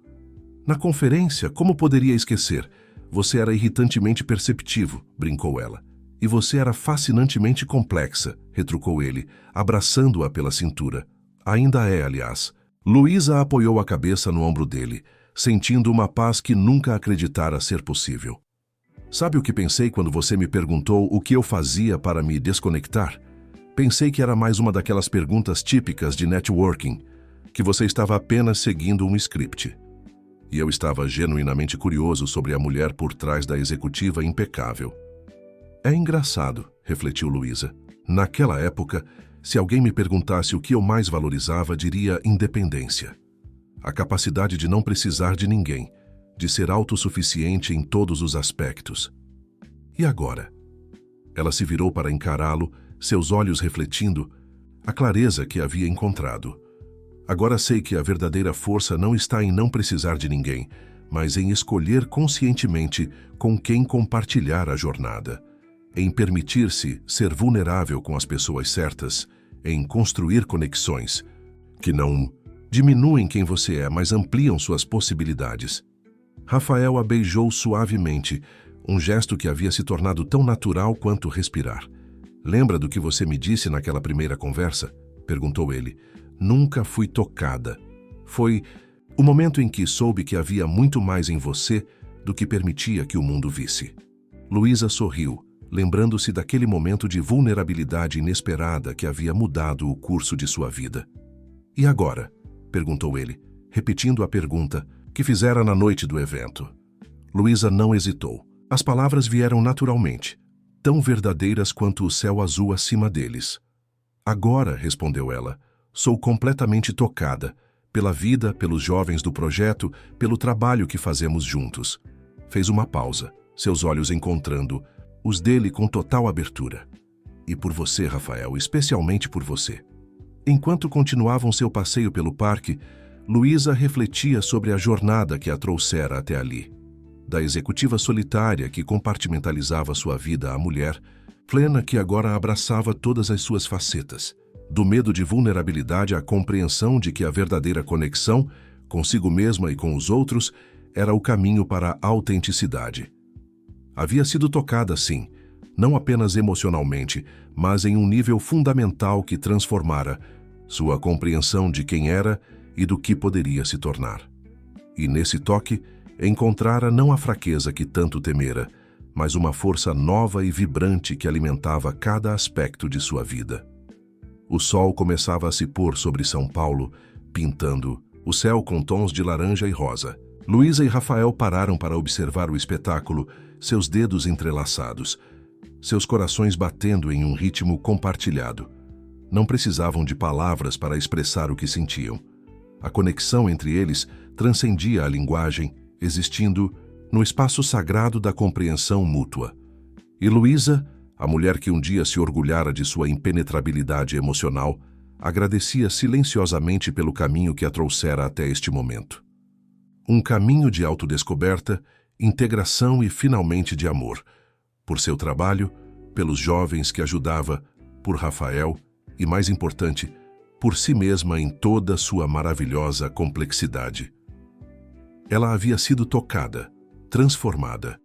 Speaker 1: "Na conferência, como poderia esquecer? Você era irritantemente perceptivo", brincou ela. "E você era fascinantemente complexa", retrucou ele, abraçando-a pela cintura. "Ainda é, aliás." Luísa apoiou a cabeça no ombro dele, sentindo uma paz que nunca acreditara ser possível. "Sabe o que pensei quando você me perguntou o que eu fazia para me desconectar? Pensei que era mais uma daquelas perguntas típicas de networking, que você estava apenas seguindo um script." E eu estava genuinamente curioso sobre a mulher por trás da executiva impecável. "É engraçado", refletiu Luísa. "Naquela época, se alguém me perguntasse o que eu mais valorizava, diria independência. A capacidade de não precisar de ninguém, de ser autossuficiente em todos os aspectos. E agora?" Ela se virou para encará-lo, seus olhos refletindo a clareza que havia encontrado. "Agora sei que a verdadeira força não está em não precisar de ninguém, mas em escolher conscientemente com quem compartilhar a jornada, em permitir-se ser vulnerável com as pessoas certas, em construir conexões que não diminuem quem você é, mas ampliam suas possibilidades." Rafael a beijou suavemente, um gesto que havia se tornado tão natural quanto respirar. "Lembra do que você me disse naquela primeira conversa?" perguntou ele. "Nunca fui tocada. Foi o momento em que soube que havia muito mais em você do que permitia que o mundo visse." Luísa sorriu, lembrando-se daquele momento de vulnerabilidade inesperada que havia mudado o curso de sua vida. "E agora?" perguntou ele, repetindo a pergunta que fizera na noite do evento. Luísa não hesitou. As palavras vieram naturalmente, tão verdadeiras quanto o céu azul acima deles. "Agora", respondeu ela, "sou completamente tocada pela vida, pelos jovens do projeto, pelo trabalho que fazemos juntos." Fez uma pausa, seus olhos encontrando os dele com total abertura. "E por você, Rafael, especialmente por você." Enquanto continuavam seu passeio pelo parque, Luísa refletia sobre a jornada que a trouxera até ali. Da executiva solitária que compartimentalizava sua vida à mulher, plena que agora abraçava todas as suas facetas. Do medo de vulnerabilidade à compreensão de que a verdadeira conexão, consigo mesma e com os outros, era o caminho para a autenticidade. Havia sido tocada, sim, não apenas emocionalmente, mas em um nível fundamental que transformara sua compreensão de quem era e do que poderia se tornar. E nesse toque, encontrara não a fraqueza que tanto temera, mas uma força nova e vibrante que alimentava cada aspecto de sua vida. O sol começava a se pôr sobre São Paulo, pintando o céu com tons de laranja e rosa. Luísa e Rafael pararam para observar o espetáculo, seus dedos entrelaçados, seus corações batendo em um ritmo compartilhado. Não precisavam de palavras para expressar o que sentiam. A conexão entre eles transcendia a linguagem, existindo no espaço sagrado da compreensão mútua. E Luísa, a mulher que um dia se orgulhara de sua impenetrabilidade emocional, agradecia silenciosamente pelo caminho que a trouxera até este momento. Um caminho de autodescoberta, integração e finalmente de amor, por seu trabalho, pelos jovens que ajudava, por Rafael e, mais importante, por si mesma em toda sua maravilhosa complexidade. Ela havia sido tocada, transformada,